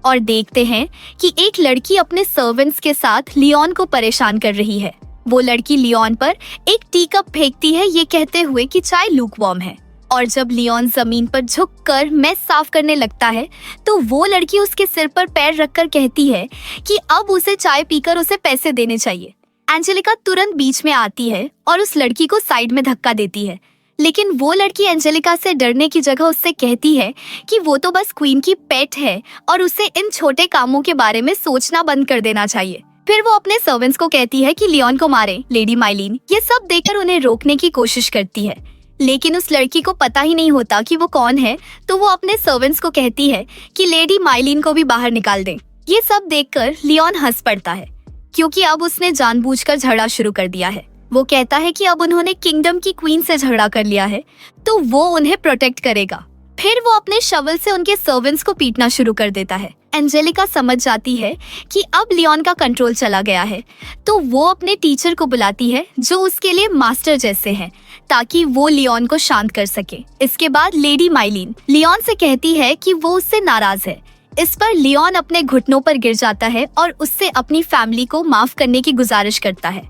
और देखते हैं कि एक लड़की अपने सर्वेंट्स के साथ लियोन को परेशान कर रही है। वो लड़की लियोन पर एक टी कप फेंकती है, ये कहते हुए कि चाय लूकवार्म है, और जब लियोन जमीन पर झुककर मेस साफ करने लगता है तो वो लड़की उसके सिर पर पैर रखकर कहती है कि अब उसे चाय पीकर उसे पैसे देने चाहिए। एंजेलिका तुरंत बीच में आती है और उस लड़की को साइड में धक्का देती है, लेकिन वो लड़की एंजेलिका से डरने की जगह उससे कहती है कि वो तो बस क्वीन की पेट है और उसे इन छोटे कामों के बारे में सोचना बंद कर देना चाहिए। फिर वो अपने सर्वेंट्स को कहती है कि लियोन को मारे। लेडी माइलिन ये सब देखकर उन्हें रोकने की कोशिश करती है, लेकिन उस लड़की को पता ही नहीं होता कि वो कौन है, तो वो अपने सर्वेंट्स को कहती है कि लेडी माइलिन को भी बाहर निकाल दें। ये सब देखकर लियोन हंस पड़ता है, क्योंकि अब उसने जानबूझकर झगड़ा शुरू कर दिया है। वो कहता है कि अब उन्होंने किंगडम की क्वीन से झगड़ा कर लिया है, तो वो उन्हें प्रोटेक्ट करेगा। फिर वो अपने शवल से उनके सर्वेंट्स को पीटना शुरू कर देता है। एंजेलिका समझ जाती है कि अब लियोन का कंट्रोल चला गया है, तो वो अपने टीचर को बुलाती है जो उसके लिए मास्टर जैसे हैं, ताकि वो लियोन को शांत कर सके। इसके बाद लेडी माइलिन लियोन से कहती है कि वो उससे नाराज है। इस पर लियोन अपने घुटनों पर गिर जाता है और उससे अपनी फैमिली को माफ करने की गुजारिश करता है,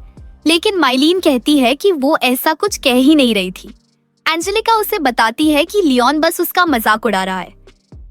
लेकिन माइलिन कहती है कि वो ऐसा कुछ कह ही नहीं रही थी। एंजेलिका उसे बताती है कि लियोन बस उसका मजाक उड़ा रहा है।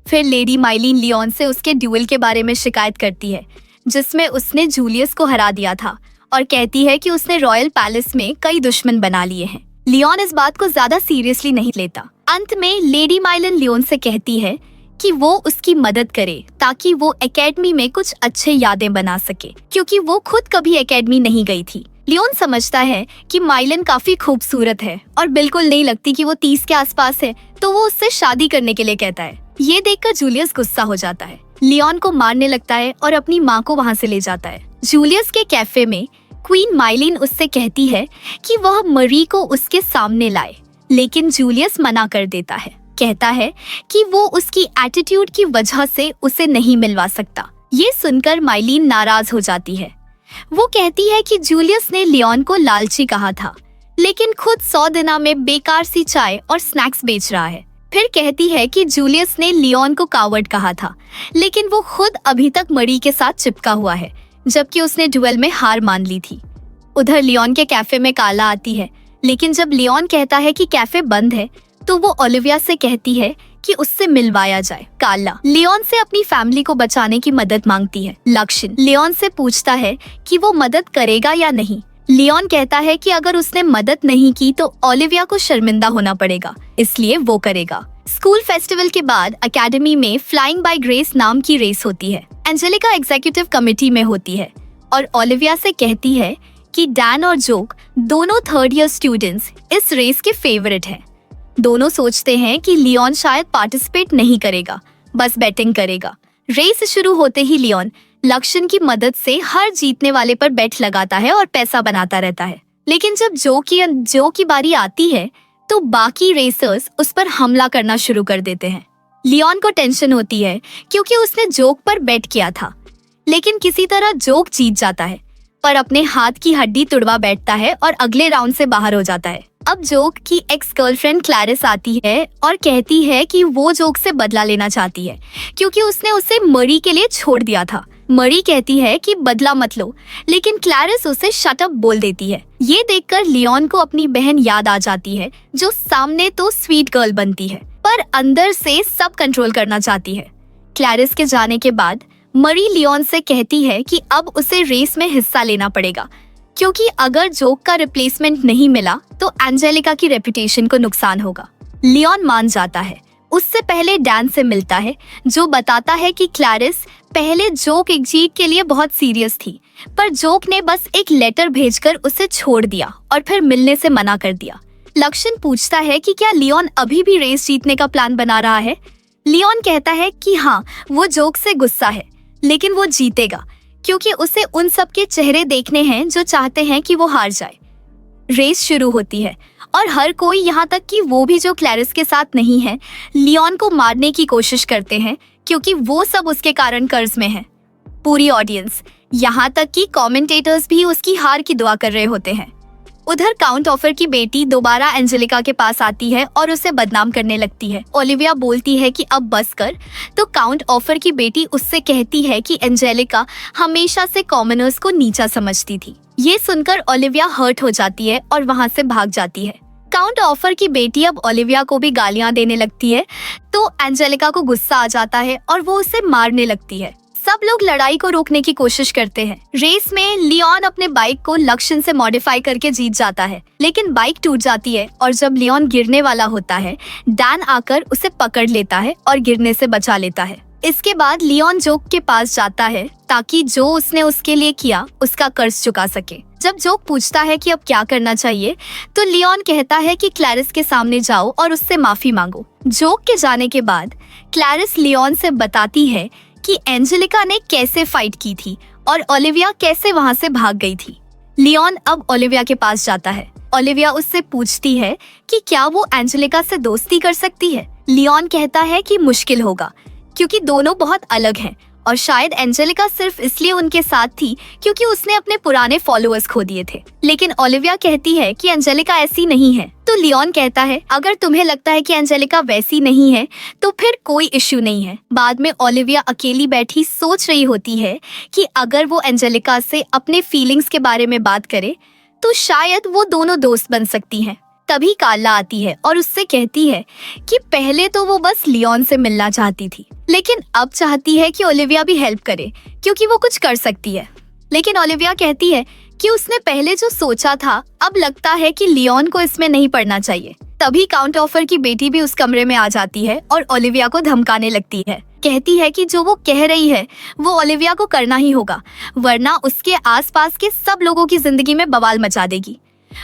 फिर लेडी माइलिन लियोन से उसके ड्यूल के बारे में शिकायत करती है, जिसमें उसने जूलियस को हरा दिया था, और कहती है कि उसने रॉयल पैलेस में कई दुश्मन बना लिए हैं। लियोन इस बात को ज्यादा सीरियसली नहीं लेता। अंत में लेडी माइलिन लियोन से कहती है कि वो उसकी मदद करे ताकि वो एकेडमी में कुछ अच्छे यादें बना सके, क्योंकि वो खुद कभी एकेडमी नहीं गई थी। लियोन समझता है कि माइलिन काफी खूबसूरत है और बिल्कुल नहीं लगती कि वो 30 के आसपास है, तो वो उससे शादी करने के लिए कहता है। ये देखकर जूलियस गुस्सा हो जाता है, लियोन को मारने लगता है और अपनी माँ को वहाँ से ले जाता है। जूलियस के कैफे में क्वीन माइलिन उससे कहती है कि वह मरी को उसके सामने लाए, लेकिन जूलियस मना कर देता है। कहता है कि वो उसकी एटीट्यूड की वजह से उसे नहीं मिलवा सकता। ये सुनकर माइलिन नाराज हो जाती है। वो कहती है कि जूलियस ने लियोन को लालची कहा था, लेकिन खुद 100 दिना में बेकार सी चाय और स्नैक्स बेच रहा है। फिर कहती है कि जूलियस ने लियोन को कावर्ड कहा था, लेकिन वो खुद अभी तक मरी के साथ चिपका हुआ है, जबकि उसने ड्यूल में हार मान ली थी। उधर लियोन के कैफे में कार्ला आती है, लेकिन जब लियोन कहता है कि कैफे बंद है, तो वो ओलिविया से कहती है कि उससे मिलवाया जाए। कार्ला लियोन से अपनी फैमिली को बचाने की मदद मांगती है। लक्षण लियोन से पूछता है कि वो मदद करेगा या नहीं। लियोन कहता है कि अगर उसने मदद नहीं की तो ओलिविया को शर्मिंदा होना पड़ेगा, इसलिए वो करेगा। स्कूल फेस्टिवल के बाद एकेडमी में फ्लाइंग बाय ग्रेस नाम की रेस होती है। एंजेलिका एग्जीक्यूटिव कमेटी में होती है और ओलिविया से कहती है कि डैन और जोक दोनों 3rd ईयर स्टूडेंट्स इस रेस के फेवरेट हैं। दोनों सोचते हैं कि लियोन शायद पार्टिसिपेट नहीं करेगा, बस बैटिंग करेगा। रेस शुरू होते ही लियोन लक्षण की मदद से हर जीतने वाले पर बेट लगाता है और पैसा बनाता रहता है। लेकिन जब जो की बारी आती है तो बाकी रेसर्स उस पर हमला करना शुरू कर देते हैं। लियोन को टेंशन होती है क्योंकि उसने जोक पर बेट किया था, लेकिन किसी तरह जोक जीत जाता है, पर अपने हाथ की हड्डी तुड़वा बैठता है और अगले राउंड से बाहर हो जाता है। अब जोक की एक्स गर्लफ्रेंड क्लैरिस आती है और कहती है कि वो जोक से बदला लेना चाहती है, क्योंकि उसने उसे मरी के लिए छोड़ दिया था। मरी कहती है कि बदला मत लो, लेकिन क्लैरिस उसे शट अप बोल देती है। ये देखकर लियोन को अपनी बहन याद आ जाती है, जो सामने तो स्वीट गर्ल बनती है, पर अंदर से सब कंट्रोल करना चाहती है। क्लैरिस के जाने के बाद मरी लियोन से कहती है कि अब उसे रेस में हिस्सा लेना पड़ेगा, क्योंकि अगर जोक का रिप्लेसमेंट नहीं मिला तो एंजेलिका की रेपुटेशन को नुकसान होगा। लियोन मान जाता है। उससे पहले डैन से मिलता है, जो बताता है कि क्लैरिस पहले जोक एक जीत के लिए बहुत सीरियस थी, पर जोक ने बस एक लेटर भेजकर उसे छोड़ दिया और फिर मिलने से मना कर दिया। लक्षण पूछता है कि क्या लियोन अभी भी रेस जीतने का प्लान बना रहा है। लियोन कहता है कि हाँ, वो जोक से गुस्सा है, लेकिन वो जीतेगा, क्योंकि उसे उन सब के चेहरे देखने हैं जो चाहते हैं कि वो हार जाए। रेस शुरू होती है और हर कोई, यहाँ तक कि वो भी जो क्लैरिस के साथ नहीं है, लियोन को मारने की कोशिश करते हैं, क्योंकि वो सब उसके कारण कर्ज में है। पूरी ऑडियंस, यहाँ तक कि कमेंटेटर्स भी उसकी हार की दुआ कर रहे होते हैं। उधर काउंट ऑफर की बेटी दोबारा एंजेलिका के पास आती है और उसे बदनाम करने लगती है। ओलिविया बोलती है कि अब बस कर, तो काउंट ऑफर की बेटी उससे कहती है कि एंजेलिका हमेशा से कॉमनर्स को नीचा समझती थी। ये सुनकर ओलिविया हर्ट हो जाती है और वहाँ से भाग जाती है। काउंट ऑफर की बेटी अब ओलिविया को भी गालियाँ देने लगती है, तो एंजेलिका को गुस्सा आ जाता है और वो उसे मारने लगती है। सब लोग लड़ाई को रोकने की कोशिश करते हैं। रेस में लियोन अपने बाइक को लक्षण से मॉडिफाई करके जीत जाता है, लेकिन बाइक टूट जाती है और जब लियोन गिरने वाला होता है, डैन आकर उसे पकड़ लेता है और गिरने से बचा लेता है। इसके बाद लियोन जोक के पास जाता है ताकि जो उसने उसके लिए किया उसका कर्ज चुका सके। जब जोक पूछता है कि अब क्या करना चाहिए, तो लियोन कहता है कि क्लैरिस के सामने जाओ और उससे माफी मांगो। जोक के जाने के बाद क्लैरिस लियोन से बताती है कि एंजेलिका ने कैसे फाइट की थी और ओलिविया कैसे वहां से भाग गई थी। लियोन अब ओलिविया के पास जाता है। ओलिविया उससे पूछती है कि क्या वो एंजेलिका से दोस्ती कर सकती है। लियोन कहता है कि मुश्किल होगा क्योंकि दोनों बहुत अलग हैं और शायद एंजेलिका सिर्फ इसलिए उनके साथ थी क्योंकि उसने अपने पुराने फॉलोअर्स खो दिए थे। लेकिन ओलिविया कहती है कि एंजेलिका ऐसी नहीं है। तो लियोन कहता है अगर तुम्हें लगता है कि एंजेलिका वैसी नहीं है तो फिर कोई इश्यू नहीं है। बाद में ओलिविया अकेली बैठी सोच रही होती है कि अगर वो एंजेलिका से अपने फीलिंग्स के बारे में बात करे तो शायद वो दोनों दोस्त बन सकती हैं। तभी कार्ला आती है और उससे कहती है कि पहले तो वो बस लियोन से मिलना चाहती थी, लेकिन अब चाहती है कि ओलिविया भी हेल्प करे क्योंकि वो कुछ कर सकती है। लेकिन ओलिविया कहती है कि उसने पहले जो सोचा था अब लगता है कि लियोन को इसमें नहीं पड़ना चाहिए। तभी काउंट ऑफर की बेटी भी उस कमरे में आ जाती है और ओलिविया को धमकाने लगती है। कहती है कि जो वो कह रही है वो ओलिविया को करना ही होगा, वरना उसके आसपास के सब लोगों की जिंदगी में बवाल मचा देगी।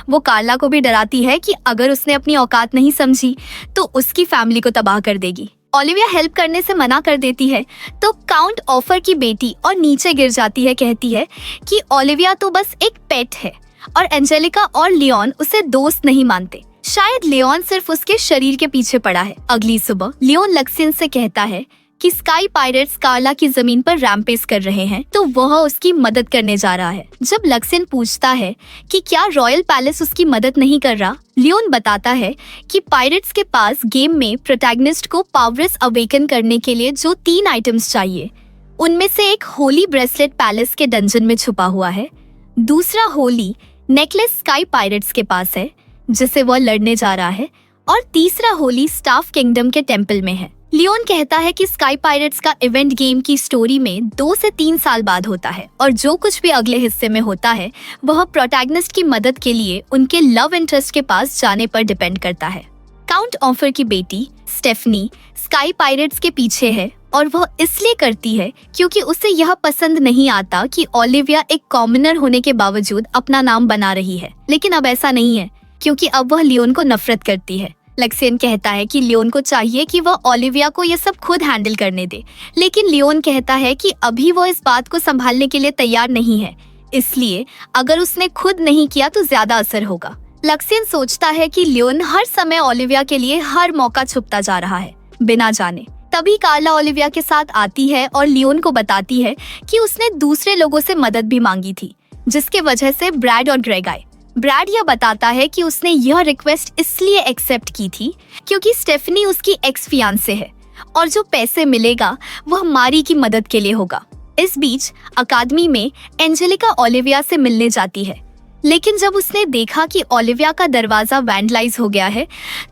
वो कार्ला को भी डराती है कि अगर उसने अपनी औकात नहीं समझी तो उसकी फैमिली को तबाह कर देगी। ओलिविया हेल्प करने से मना कर देती है तो काउंट ऑफर की बेटी और नीचे गिर जाती है। कहती है कि ओलिविया तो बस एक पेट है और एंजेलिका और लियोन उसे दोस्त नहीं मानते। शायद लियोन सिर्फ उसके शरीर के पीछे पड़ा है। अगली सुबह लियोन लक्सिन से कहता है कि स्काई पायरेट्स कार्ला की जमीन पर रैम्पेज कर रहे हैं तो वह उसकी मदद करने जा रहा है। जब लक्सिन पूछता है कि क्या रॉयल पैलेस उसकी मदद नहीं कर रहा, लियोन बताता है कि पायरेट्स के पास गेम में प्रोटैगनिस्ट को पावर्स अवेकन करने के लिए जो 3 आइटम्स चाहिए उनमें से एक होली ब्रेसलेट पैलेस के डंजन में छुपा हुआ है, दूसरा होली नेकलेस स्काई पायरेट्स के पास है जिसे वह लड़ने जा रहा है, और तीसरा होली स्टाफ किंगडम के टेम्पल में है। लियोन कहता है कि स्काई पायरेट्स का इवेंट गेम की स्टोरी में 2 से 3 साल बाद होता है और जो कुछ भी अगले हिस्से में होता है वह प्रोटैगनिस्ट की मदद के लिए उनके लव इंटरेस्ट के पास जाने पर डिपेंड करता है। काउंट ऑफर की बेटी स्टेफनी स्काई पायरेट्स के पीछे है और वह इसलिए करती है क्योंकि उसे यह पसंद नहीं आता कि ओलिविया एक कॉमनर होने के बावजूद अपना नाम बना रही है। लेकिन अब ऐसा नहीं है क्योंकि अब वह लियोन को नफरत करती है। लक्सिन कहता है कि लियोन को चाहिए कि वह ओलिविया को ये सब खुद हैंडल करने दे, लेकिन लियोन कहता है कि अभी वो इस बात को संभालने के लिए तैयार नहीं है, इसलिए अगर उसने खुद नहीं किया तो ज्यादा असर होगा। लक्सिन सोचता है कि लियोन हर समय ओलिविया के लिए हर मौका छुपता जा रहा है बिना जाने। तभी कार्ला ओलिविया के साथ आती है और लियोन को बताती है कि उसने दूसरे लोगों से मदद भी मांगी थी जिसके वजह से ब्रैड और ग्रेग आए। ब्रैड यह बताता है कि उसने यह रिक्वेस्ट इसलिए एक्सेप्ट की थी क्योंकि स्टेफनी उसकी एक्स फियांसे है और जो पैसे मिलेगा वह मारी की मदद के लिए होगा। इस बीच अकादमी में एंजेलिका ओलिविया से मिलने जाती है, लेकिन जब उसने देखा कि ओलिविया का दरवाजा वैंडलाइज हो गया है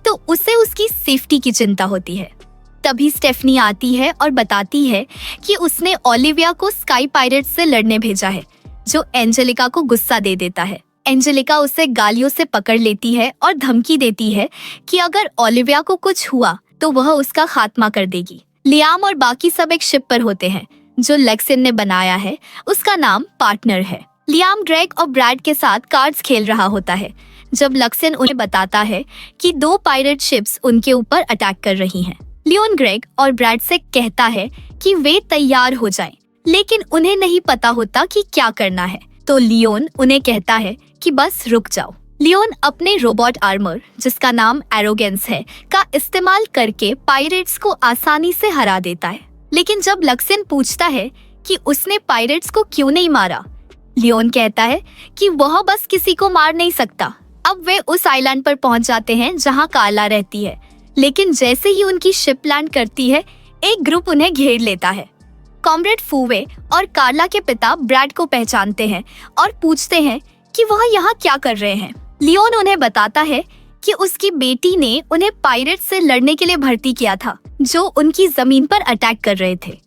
तो उसे उसकी सेफ्टी की चिंता होती है। तभी स्टेफनी आती है और बताती है कि उसने ओलिविया को स्काई पायरेट्स से लड़ने भेजा है, जो एंजेलिका को गुस्सा दे देता है। एंजेलिका उसे गालियों से पकड़ लेती है और धमकी देती है कि अगर ओलिविया को कुछ हुआ तो वह उसका खात्मा कर देगी। लियाम और बाकी सब एक शिप पर होते हैं जो लक्सिन ने बनाया है, उसका नाम पार्टनर है। लियाम ग्रेग और ब्रैड के साथ कार्ड्स खेल रहा होता है जब लक्सिन उन्हें बताता है कि 2 पायरेट शिप्स उनके ऊपर अटैक कर रही हैं। लियोन ग्रेग और ब्रैड से कहता है कि वे तैयार हो जाएं, लेकिन उन्हें नहीं पता होता कि क्या करना है, तो लियोन उन्हें कहता है कि बस रुक जाओ। लियोन अपने रोबोट आर्मर, जिसका नाम एरोगेंस है, का इस्तेमाल करके पायरेट्स को आसानी से हरा देता है। लेकिन जब लक्सिन पूछता है कि उसने पायरेट्स को क्यों नहीं मारा, लियोन कहता है कि वह बस किसी को मार नहीं सकता। अब वे उस आइलैंड पर पहुंच जाते हैं जहां कार्ला रहती है, लेकिन जैसे ही उनकी शिप लैंड करती है एक ग्रुप उन्हें घेर लेता है। कॉमरेड फूवे और कार्ला के पिता ब्रैड को पहचानते हैं और पूछते हैं कि वह यहाँ क्या कर रहे हैं। लियोन उन्हें बताता है कि उसकी बेटी ने उन्हें पायरेट्स से लड़ने के लिए भर्ती किया था जो उनकी जमीन पर अटैक कर रहे थे,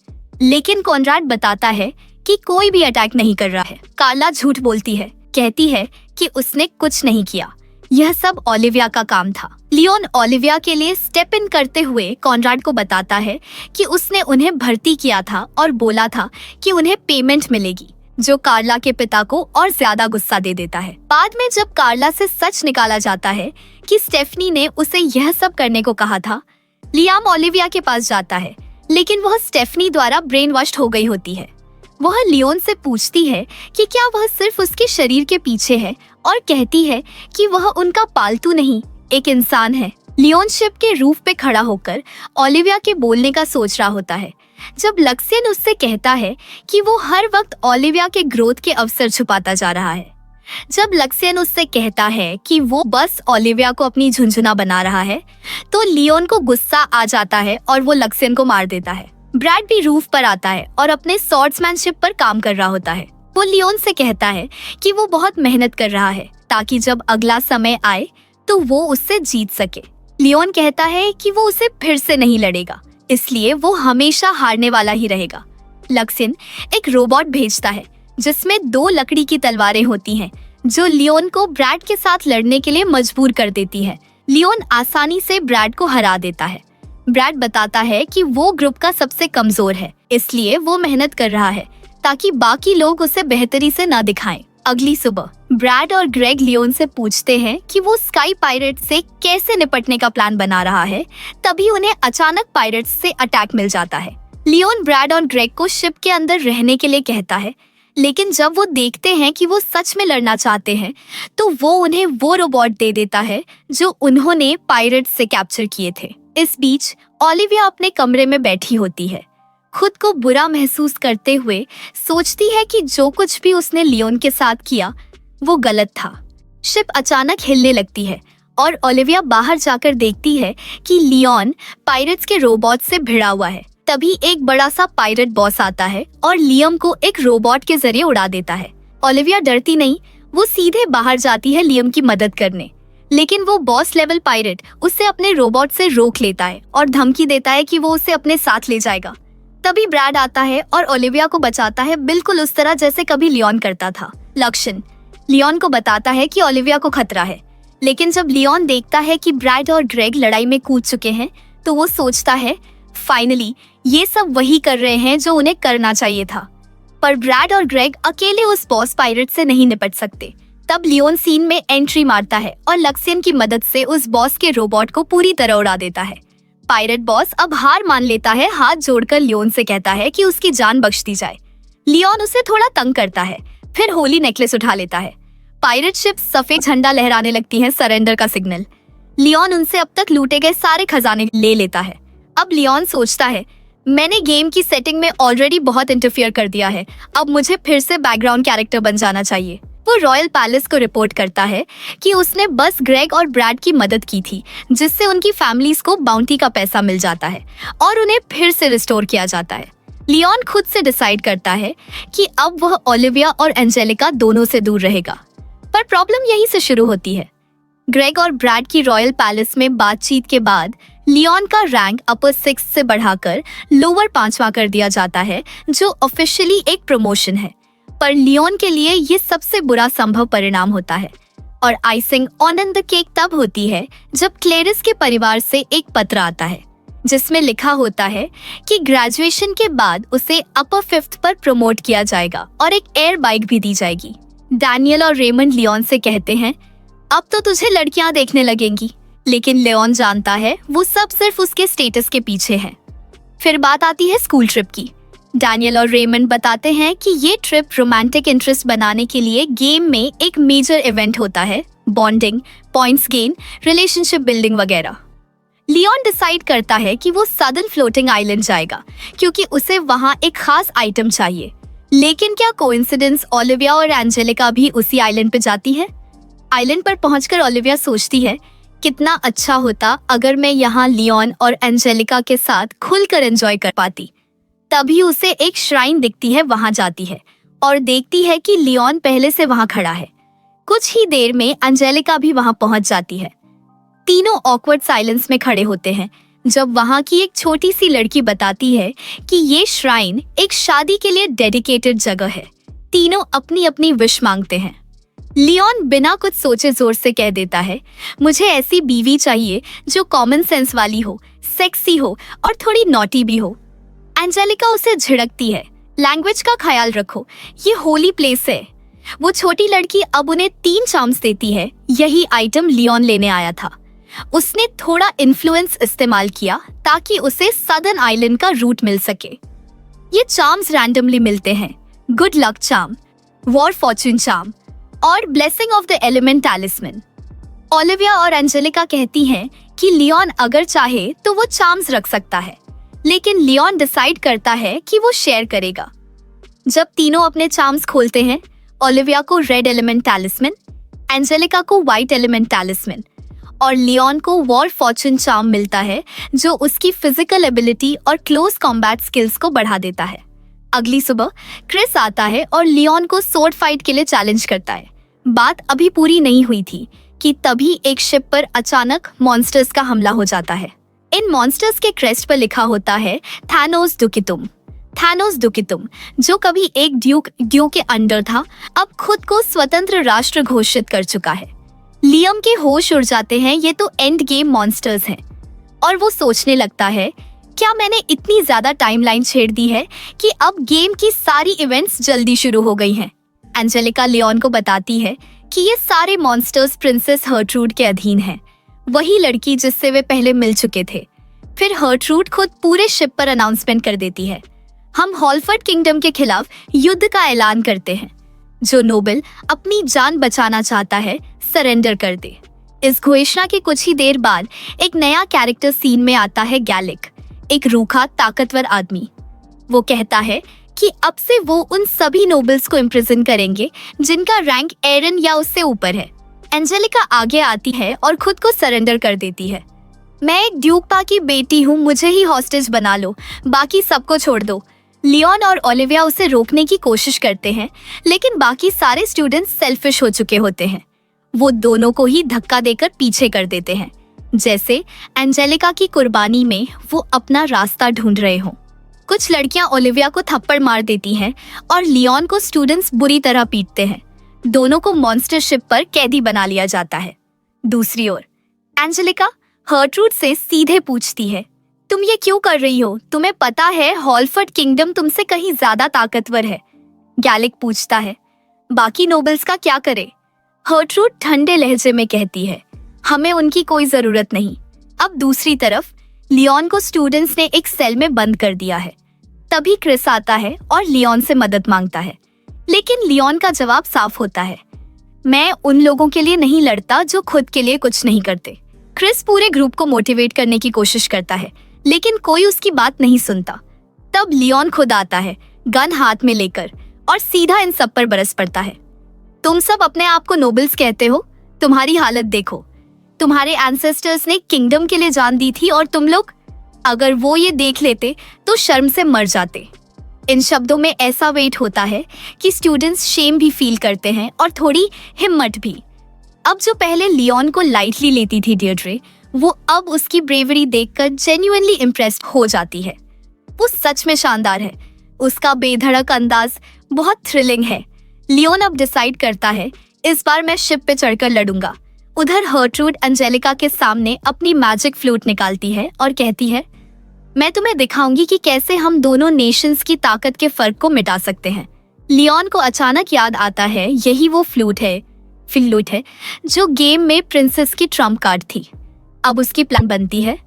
लेकिन कॉनराड बताता है कि कोई भी अटैक नहीं कर रहा है। कार्ला झूठ बोलती है, कहती है कि उसने कुछ नहीं किया, यह सब ओलिविया का काम था। लियोन ओलिविया के लिए स्टेप इन करते हुए कॉनराड को बताता है कि उसने उन्हें भर्ती किया था और बोला था कि उन्हें पेमेंट मिलेगी, जो कार्ला के पिता को और ज्यादा गुस्सा दे देता है। बाद में जब कार्ला से सच निकाला जाता है कि स्टेफनी ने उसे यह सब करने को कहा था, लियाम ओलिविया के पास जाता है, लेकिन वह स्टेफनी द्वारा ब्रेन वॉश्ड हो गई होती है। वह लियोन से पूछती है कि क्या वह सिर्फ उसके शरीर के पीछे है और कहती है कि वह उनका पालतू नहीं, एक इंसान है। लियोन शिप के रूफ पे खड़ा होकर ओलिविया के बोलने का सोच रहा होता है, जब लक्सियन उससे कहता है कि वो हर वक्त ओलिविया के ग्रोथ के अवसर छुपाता जा रहा है। जब लक्सियन उससे कहता है कि वो बस ओलिविया को अपनी झुंझुना बना रहा है, तो लियोन को गुस्सा आ जाता है और वो लक्सियन को मार देता है। ब्रैड भी रूफ पर आता है और अपने स्वॉर्ड्समैनशिप पर काम कर रहा होता है। वो लियोन से कहता है कि वो बहुत मेहनत कर रहा है ताकि जब अगला समय आए तो वो उससे जीत सके। लियोन कहता है कि वो उसे फिर से नहीं लड़ेगा, इसलिए वो हमेशा हारने वाला ही रहेगा। लक्सियन एक रोबोट भेजता है जिसमें 2 लकड़ी की तलवारें होती हैं, जो लियोन को ब्रैड के साथ लड़ने के लिए मजबूर कर देती है। लियोन आसानी से ब्रैड को हरा देता है। ब्रैड बताता है कि वो ग्रुप का सबसे कमजोर है, इसलिए वो मेहनत कर रहा है ताकि बाकी लोग उसे बेहतरी से न दिखाएं। अगली सुबह ब्रैड और ग्रेग लियोन से पूछते हैं कि वो स्काई पायरेट से कैसे निपटने का प्लान बना रहा है। तभी उन्हें अचानक पायरेट्स से अटैक मिल जाता है। लियोन ब्रैड और ग्रेग को शिप के अंदर रहने के लिए कहता है, लेकिन जब वो देखते हैं कि वो सच में लड़ना चाहते हैं, तो वो उन्हें वो रोबोट दे देता है जो उन्होंने पायरेट्स से कैप्चर किए थे। इस बीच ओलिविया अपने कमरे में बैठी होती है, खुद को बुरा महसूस करते हुए सोचती है कि जो कुछ भी उसने लियोन के साथ किया वो गलत था। शिप अचानक हिलने लगती है और ओलिविया बाहर जाकर देखती है कि लियोन पायरेट्स के रोबोट से भिड़ा हुआ है। तभी एक बड़ा सा पायरेट बॉस आता है और लियम को एक रोबोट के जरिए उड़ा देता है। ओलिविया डरती नहीं, वो सीधे बाहर जाती है लियम की मदद करने, लेकिन वो बॉस लेवल पायरेट उसे अपने रोबोट से रोक लेता है और धमकी देता है कि वो उसे अपने साथ ले जाएगा। तभी ब्रैड आता है और ओलिविया को बचाता है, बिल्कुल उस तरह जैसे कभी लियोन करता था। लक्ष्यन लियोन को बताता है कि ओलिविया को खतरा है, लेकिन जब लियोन देखता है कि ब्रैड और ग्रेग लड़ाई में कूद चुके हैं, तो वो सोचता है फाइनली ये सब वही कर रहे हैं जो उन्हें करना चाहिए था। पर ब्रैड और ग्रेग अकेले उस बॉस पायरेट से नहीं निपट सकते। तब लियोन सीन में एंट्री मारता है और लक्सियन की मदद से उस बॉस के रोबोट को पूरी तरह उड़ा देता है। पायरेट बॉस अब हार मान लेता है, हाथ जोड़कर लियोन से कहता है कि उसकी जान बख्श दी जाए। लियोन उसे थोड़ा तंग करता है, फिर होली नेकलेस उठा लेता है। पायरेट शिप सफेद झंडा लहराने लगती है, सरेंडर का सिग्नल। लियोन उनसे अब तक लूटे गए सारे खजाने ले लेता है। अब लियोन सोचता है, मैंने गेम की सेटिंग में ऑलरेडी बहुत इंटरफियर कर दिया है, अब मुझे फिर से बैकग्राउंड कैरेक्टर बन जाना चाहिए। वो रॉयल पैलेस को रिपोर्ट करता है कि उसने बस ग्रेग और ब्रैड की मदद की थी, जिससे उनकी फैमिलीज को बाउंटी का पैसा मिल जाता है और उन्हें फिर से रिस्टोर किया जाता है। लियोन खुद से डिसाइड करता है कि अब वह ओलिविया और एंजेलिका दोनों से दूर रहेगा, पर प्रॉब्लम यहीं से शुरू होती है। ग्रेग और ब्रैड की रॉयल पैलेस में बातचीत के बाद लियोन का रैंक अपर 6 से बढ़ाकर लोअर 5वां कर दिया जाता है, जो ऑफिशियली एक प्रमोशन है। पर लियोन के लिए ये सबसे बुरा संभव परिणाम होता है और आइसिंग ऑन द केक तब होती है जब क्लेरिस के परिवार से एक पत्र आता है, जिसमें लिखा होता है कि ग्रेजुएशन के बाद उसे अपर 5th पर प्रमोट किया जाएगा और एक एयर बाइक भी दी जाएगी। डैनियल और रेमंड लियोन से कहते हैं, अब तो तुझे लड़कियां देखने लगेंगी, लेकिन लियोन जानता है वो सब सिर्फ उसके स्टेटस के पीछे है। फिर बात आती है स्कूल ट्रिप की। डैनियल और रेमंड बताते हैं कि ये ट्रिप रोमांटिक इंटरेस्ट बनाने के लिए गेम में एक मेजर इवेंट होता है, bonding, points gain, relationship building वगैरह। लियोन डिसाइड करता है कि वो सदर्न फ्लोटिंग आइलैंड जाएगा क्योंकि उसे वहाँ एक खास आइटम चाहिए। लेकिन क्या कोइंसिडेंस, ओलिविया और एंजेलिका भी उसी आइलैंड पे जाती है। आइलैंड पर पहुंचकर ओलिविया सोचती है, कितना अच्छा होता अगर मैं यहाँ लियोन और एंजेलिका के साथ खुलकर एंजॉय कर पाती। तभी उसे एक श्राइन दिखती है, वहां जाती है और देखती है कि लियोन पहले से वहां खड़ा है। कुछ ही देर में एंजेलिका भी वहां पहुंच जाती है। तीनों ऑकवर्ड साइलेंस में खड़े होते हैं जब वहां की एक छोटी सी लड़की बताती है कि ये श्राइन एक शादी के लिए डेडिकेटेड जगह है। तीनों अपनी अपनी विश मांगते हैं। लियोन बिना कुछ सोचे जोर से कह देता है, मुझे ऐसी बीवी चाहिए जो कॉमन सेंस वाली हो, सेक्सी हो और थोड़ी नॉटी भी हो। एंजेलिका उसे झिड़कती है, लैंग्वेज का ख्याल रखो, ये होली प्लेस है। वो छोटी लड़की अब उन्हें 3 चार्म्स देती है। यही आइटम लियोन लेने आया था। उसने थोड़ा इन्फ्लुएंस इस्तेमाल किया ताकि उसे सदर्न आइलैंड का रूट मिल सके। ये चार्म्स रैंडमली मिलते हैं, good luck charm, war fortune charm और blessing of the element talisman. Olivia और एंजेलिका कहती हैं कि लियोन अगर चाहे तो वो चार्म्स रख सकता है, लेकिन लियोन डिसाइड करता है कि वो शेयर करेगा। जब तीनों अपने चार्म्स खोलते हैं, ओलिविया को रेड एलिमेंट टैलिस्मन, एंजेलिका को व्हाइट एलिमेंट टैलिस्मन और लियोन को वॉर फॉर्च्यून चार्म मिलता है, जो उसकी फिजिकल एबिलिटी और क्लोज कॉम्बैट स्किल्स को बढ़ा देता है। अगली सुबह क्रिस आता है और लियोन को सोर्ड फाइट के लिए चैलेंज करता है। बात अभी पूरी नहीं हुई थी कि तभी एक शिप पर अचानक मॉन्स्टर्स का हमला हो जाता है। इन मॉन्स्टर्स के क्रेस्ट पर लिखा होता है थैनोस डुकितुम। थैनोस डुकितुम, जो कभी एक ड्यू के अंडर था, अब खुद को स्वतंत्र राष्ट्र घोषित कर चुका है। लियम के होश उड़ जाते हैं, ये तो एंड गेम मॉन्स्टर्स हैं, और वो सोचने लगता है, क्या मैंने इतनी ज्यादा टाइमलाइन छेड़ दी है कि अब गेम की सारी इवेंट्स जल्दी शुरू हो गई हैं। एंजेलिका लियोन को बताती है कि ये सारे मॉन्स्टर्स प्रिंसेस हर्ट्रूड के अधीन हैं, वही लड़की जिससे वे पहले मिल चुके थे। फिर हर्ट्रूड खुद पूरे शिप पर अनाउंसमेंट कर देती है, हम हॉलफर्ड किंगडम के खिलाफ युद्ध का ऐलान करते हैं। जो नोबल अपनी जान बचाना चाहता है, सरेंडर कर दे। इस घोषणा के कुछ ही देर बाद एक नया कैरेक्टर सीन में आता है, गैलिक, एक रूखा ताकतवर आदमी। वो कहता है कि अब से वो उन सभी नोबल्स को इम्प्रिजन करेंगे जिनका रैंक एरन या उससे ऊपर है। एंजेलिका आगे आती है और खुद को सरेंडर कर देती है। मैं एक ड्यूक की बेटी हूँ, मुझे ही हॉस्टेज बना लो, बाकी सबको छोड़ दो। लियोन और ओलिविया उसे रोकने की कोशिश करते हैं, लेकिन बाकी सारे स्टूडेंट्स सेल्फिश हो चुके होते हैं। वो दोनों को ही धक्का देकर पीछे कर देते हैं, जैसे एंजेलिका की कुर्बानी में वो अपना रास्ता ढूंढ रहे हों। कुछ लड़कियां ओलिविया को थप्पड़ मार देती हैं और लियोन को स्टूडेंट्स बुरी तरह पीटते हैं। दोनों को मॉन्स्टर शिप पर कैदी बना लिया जाता है। दूसरी ओर एंजेलिका हर्ट्रूड से सीधे पूछती है, तुम ये क्यों कर रही हो? तुम्हें पता है हॉलफर्ड किंगडम तुमसे कहीं ज्यादा ताकतवर है। गैलिक पूछता है, बाकी नोबल्स का क्या करे? हर्ट्रूड ठंडे लहजे में कहती है, हमें उनकी कोई जरूरत नहीं। अब दूसरी तरफ लियोन को स्टूडेंट्स ने एक सेल में बंद कर दिया है। तभी क्रिस आता है और लियोन से मदद मांगता है, लेकिन लियोन का जवाब साफ होता है, मैं उन लोगों के लिए नहीं लड़ता जो खुद के लिए कुछ नहीं करते। क्रिस पूरे ग्रुप को मोटिवेट करने की कोशिश करता है, लेकिन कोई उसकी बात नहीं सुनता। तब लियोन खुद आता है, गन हाथ में लेकर, और सीधा इन सब पर बरस पड़ता है। तुम सब अपने आप को नोबल्स कहते हो, तुम्हारी हालत देखो। तुम्हारे एंसेस्टर्स ने किंगडम के लिए जान दी थी और तुम लोग, अगर वो ये देख लेते तो शर्म से मर जाते। इन शब्दों में ऐसा वेट होता है कि स्टूडेंट्स शेम भी फील करते हैं और थोड़ी हिम्मत भी। अब जो पहले लियोन को लाइटली लेती थी डियर्ड्रे, वो अब उसकी ब्रेवरी देखकर जेन्युइनली इम्प्रेस्ड हो जाती है। वो सच में शानदार है। उसका बेधड़क अंदाज बहुत थ्रिलिंग है। लियोन अब डिसाइड करता है, इस बार मैं शिप पे चढ़कर लड़ूंगा। उधर हर्ट्रूड एंजेलिका के सामने अपनी मैजिक फ्लूट निकालती है और कहती है, मैं तुम्हें दिखाऊंगी कि कैसे हम दोनों नेशंस की ताकत के फर्क को मिटा सकते हैं। लियोन को अचानक याद आता है, यही वो फ्लूट है जो गेम में प्रिंसेस की ट्रम्प कार्ड थी। अब उसकी प्लान बनती है,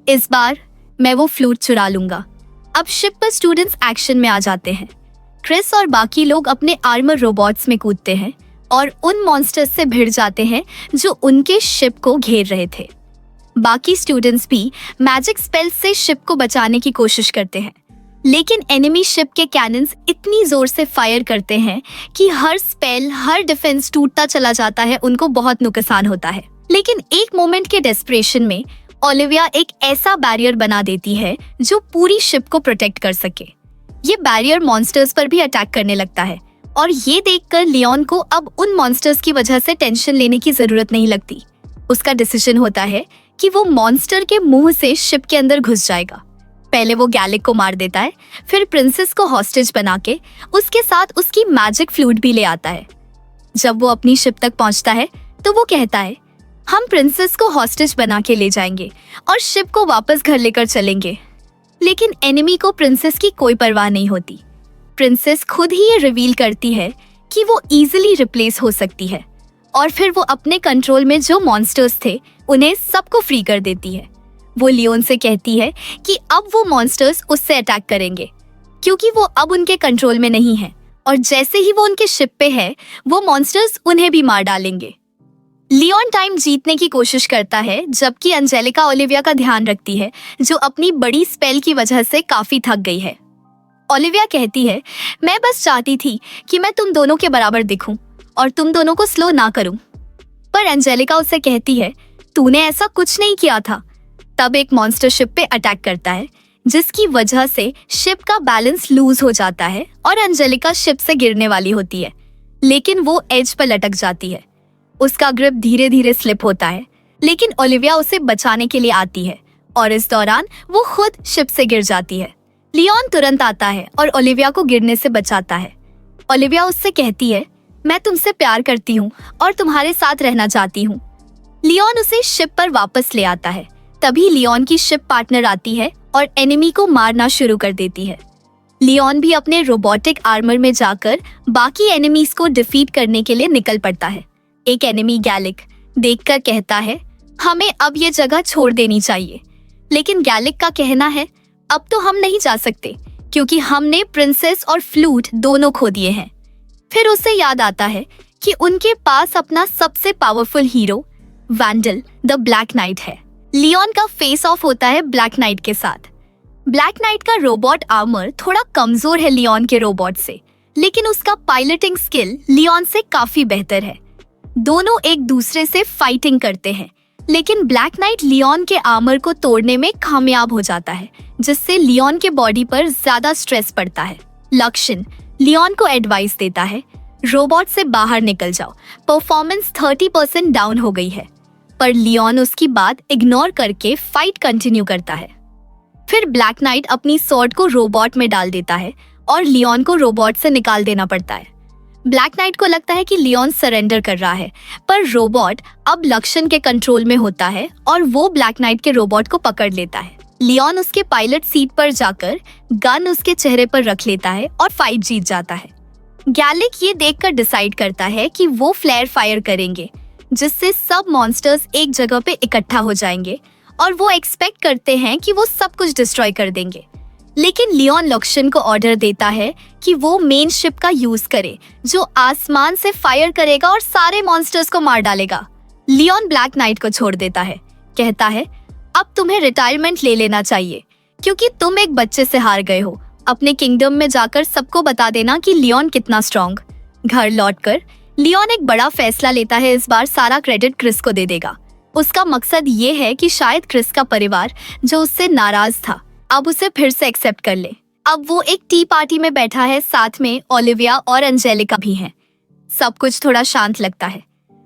इस बार मैं वो फ्लूट चुरा लूंगा। अब शिप पर स्टूडेंट्स एक्शन में आ जाते हैं। क्रिस और बाकी लोग अपने आर्मर रोबोट्स में कूदते हैं और उन मॉन्स्टर्स से भिड़ जाते हैं जो उनके शिप को घेर रहे थे। बाकी स्टूडेंट्स भी मैजिक स्पेल्स से शिप को बचाने की कोशिश करते हैं, लेकिन एनिमी शिप के कैनन्स इतनी जोर से फायर करते हैं कि हर स्पेल, हर डिफेंस टूटता चला जाता है। उनको बहुत नुकसान होता है। लेकिन एक मोमेंट के डेस्परेशन में ओलिविया एक ऐसा बैरियर बना देती है जो पूरी शिप को प्रोटेक्ट कर सके। ये बैरियर मॉन्स्टर्स पर भी अटैक करने लगता है, और ये देखकर लियोन को अब उन मॉन्स्टर्स की वजह से टेंशन लेने की जरूरत नहीं लगती। उसका डिसीजन होता है कि वो मॉन्स्टर के मुंह से शिप के अंदर घुस जाएगा। पहले वो गैलिक को मार देता है, फिर प्रिंसेस को हॉस्टेज बना के उसके साथ उसकी मैजिक फ्लूट भी ले आता है। जब वो अपनी शिप तक पहुंचता है तो वो कहता है, हम प्रिंसेस को हॉस्टेज बना के ले जाएंगे और शिप को वापस घर लेकर चलेंगे। लेकिन एनिमी को प्रिंसेस की कोई परवाह नहीं होती। प्रिंसेस खुद ही ये रिवील करती है कि वो इजीली रिप्लेस हो सकती है और फिर वो अपने कंट्रोल में जो मॉन्स्टर्स थे उन्हें सबको फ्री कर देती है। वो लियोन से कहती है कि अब वो मॉन्स्टर्स उससे अटैक करेंगे क्योंकि वो अब उनके कंट्रोल में नहीं है और जैसे ही वो उनके शिप पे है वो मॉन्स्टर्स उन्हें भी मार डालेंगे। लियोन टाइम जीतने की कोशिश करता है जबकि एंजेलिका ओलिविया का ध्यान रखती है जो अपनी बड़ी स्पेल की वजह से काफी थक गई है। ओलिविया कहती है, मैं बस चाहती थी कि मैं तुम दोनों के बराबर दिखूं और तुम दोनों को स्लो ना करूं। पर एंजेलिका उसे कहती है, तूने ऐसा कुछ नहीं किया था। तब एक मॉन्स्टर शिप पे अटैक करता है जिसकी वजह से शिप का बैलेंस लूज हो जाता है और एंजेलिका शिप से गिरने वाली होती है, लेकिन वो एज पर लटक जाती है। उसका ग्रिप धीरे धीरे स्लिप होता है, लेकिन ओलिविया उसे बचाने के लिए आती है और इस दौरान वो खुद शिप से गिर जाती है। लियोन तुरंत आता है और ओलिविया को गिरने से बचाता है। ओलिविया उससे कहती है, मैं तुमसे प्यार करती हूँ और तुम्हारे साथ रहना चाहती हूँ। लियोन उसे शिप पर वापस ले आता है। तभी लियोन की शिप पार्टनर आती है और एनिमी को मारना शुरू कर देती है। लियोन भी अपने रोबोटिक आर्मर में जाकर बाकी एनिमीज को डिफीट करने के लिए निकल पड़ता है। एक एनिमी गैलिक देखकर कहता है, हमें अब ये जगह छोड़ देनी चाहिए। लेकिन गैलिक का कहना है, अब तो हम नहीं जा सकते क्योंकि हमने प्रिंसेस और फ्लूट दोनों खो दिए हैं। फिर उसे याद आता है कि उनके पास अपना सबसे powerful hero vandal the black night है। लियोन का फेस ऑफ होता है ब्लैक नाइट के साथ। ब्लैक नाइट का रोबोट आर्मर थोड़ा कमजोर है लियोन के रोबोट से, लेकिन उसका पायलटिंग स्किल लियोन से काफी बेहतर है। दोनों एक दूसरे से फाइटिंग करते हैं, लेकिन ब्लैक नाइट लियोन के आर्मर को तोड़ने में कामयाब हो जाता है, जिससे लियोन के बॉडी पर ज्यादा स्ट्रेस पड़ता है। लक्ष्यन लियोन को एडवाइस देता है, रोबोट से बाहर निकल जाओ, परफॉर्मेंस 30% डाउन हो गई है। पर लियोन उसकी बात इग्नोर करके फाइट कंटिन्यू करता है। फिर ब्लैक नाइट अपनी स्वॉर्ड को रोबोट में डाल देता है और लियोन को रोबोट से निकाल देना पड़ता है। ब्लैक नाइट को लगता है कि लियोन सरेंडर कर रहा है, पर रोबोट अब लक्ष्यन के कंट्रोल में होता है और वो ब्लैक नाइट के रोबोट को पकड़ लेता है। लियोन उसके पायलट सीट पर जाकर गन उसके चेहरे पर रख लेता है और फाइट जीत जाता है। गैलिक ये देखकर डिसाइड करता है कि वो फ्लेयर फायर करेंगे, जिससे सब मॉन्स्टर्स एक जगह पे इकट्ठा हो जाएंगे और वो एक्सपेक्ट करते हैं कि वो सब कुछ डिस्ट्रॉय कर देंगे। लेकिन लियोन लक्ष्यन को ऑर्डर देता है कि वो मेन शिप का यूज करे, जो आसमान से फायर करेगा और सारे मॉन्स्टर्स को मार डालेगा। लियोन ब्लैक नाइट को छोड़ देता है, कहता है, अब तुम्हें रिटायरमेंट ले लेना चाहिए क्योंकि तुम एक बच्चे से हार गए हो। अपने किंगडम में जाकर सबको बता देना कि लियोन कितना स्ट्रॉन्ग। घर लौटकर लियोन एक बड़ा फैसला लेता है। इस बार सारा क्रेडिट क्रिस को दे देगा। उसका मकसद ये है कि शायद क्रिस का परिवार जो उससे नाराज था अब उसे फिर से एक्सेप्ट कर ले। अब वो एक टी पार्टी में बैठा है, साथ में ओलिविया और एंजेलिका भी हैं। सब कुछ थोड़ा शांत लगता है,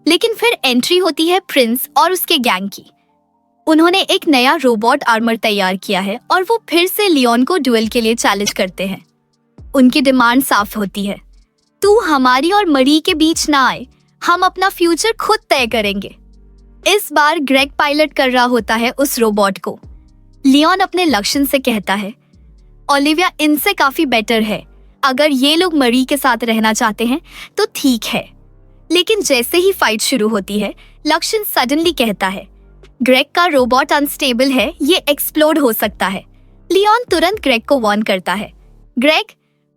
लेकिन फिर एंट्री होती है प्रिंस और उसके गैंग की। उन्होंने एक नया रोबोट आर्मर तैयार किया है और वो फिर से लियोन को ड्यूएल के लिए चैलेंज करते हैं। उनकी डिमांड साफ होती है, तू हमारी और मरी के बीच ना आए, हम अपना फ्यूचर खुद तय करेंगे। इस बार ग्रेग पायलट कर रहा होता है उस रोबोट को। लियोन अपने लक्ष्यन से कहता है, ओलिविया इनसे काफी बेटर है, अगर ये लोग मरी के साथ रहना चाहते हैं तो ठीक है। लेकिन जैसे ही फाइट शुरू होती है, लक्ष्यन सडनली कहता है, ग्रेग का रोबोट अनस्टेबल है, ये एक्सप्लोड हो सकता है। लियोन तुरंत ग्रेग को वार्न करता है, ग्रेग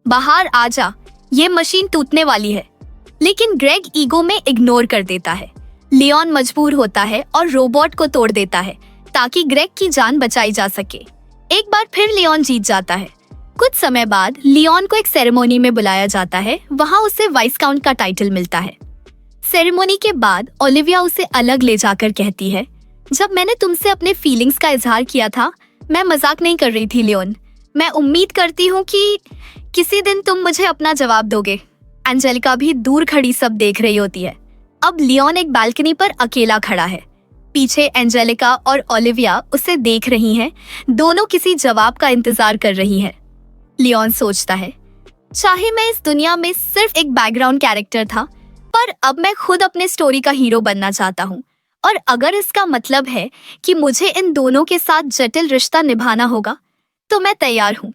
बाहर आ जा, ये मशीन टूटने वाली है। लेकिन ग्रेग ईगो में इग्नोर कर देता है। लियोन मजबूर होता है और रोबोट को तोड़ देता है ताकि ग्रेग की जान बचाई जा सके। एक बार फिर लियोन जीत जाता है। कुछ समय बाद लियोन को एक सेरेमोनी में बुलाया जाता है, वहाँ उसे वाइस काउंट का टाइटल मिलता है। सेरेमोनी के बाद ओलिविया उसे अलग ले जाकर कहती है, जब मैंने तुमसे अपने फीलिंग्स का इजहार किया था, मैं मजाक नहीं कर रही थी लियोन। मैं उम्मीद करती हूँ कि किसी दिन तुम मुझे अपना जवाब दोगे। एंजेलिका भी दूर खड़ी सब देख रही होती है। अब लियोन एक बालकनी पर अकेला खड़ा है। पीछे एंजेलिका और ओलिविया उसे देख रही हैं, दोनों किसी जवाब का इंतजार कर रही हैं। लियोन सोचता है, चाहे मैं इस दुनिया में सिर्फ एक बैकग्राउंड कैरेक्टर था, पर अब मैं खुद अपने स्टोरी का हीरो बनना चाहता हूँ। और अगर इसका मतलब है कि मुझे इन दोनों के साथ जटिल रिश्ता निभाना होगा, तो मैं तैयार हूँ।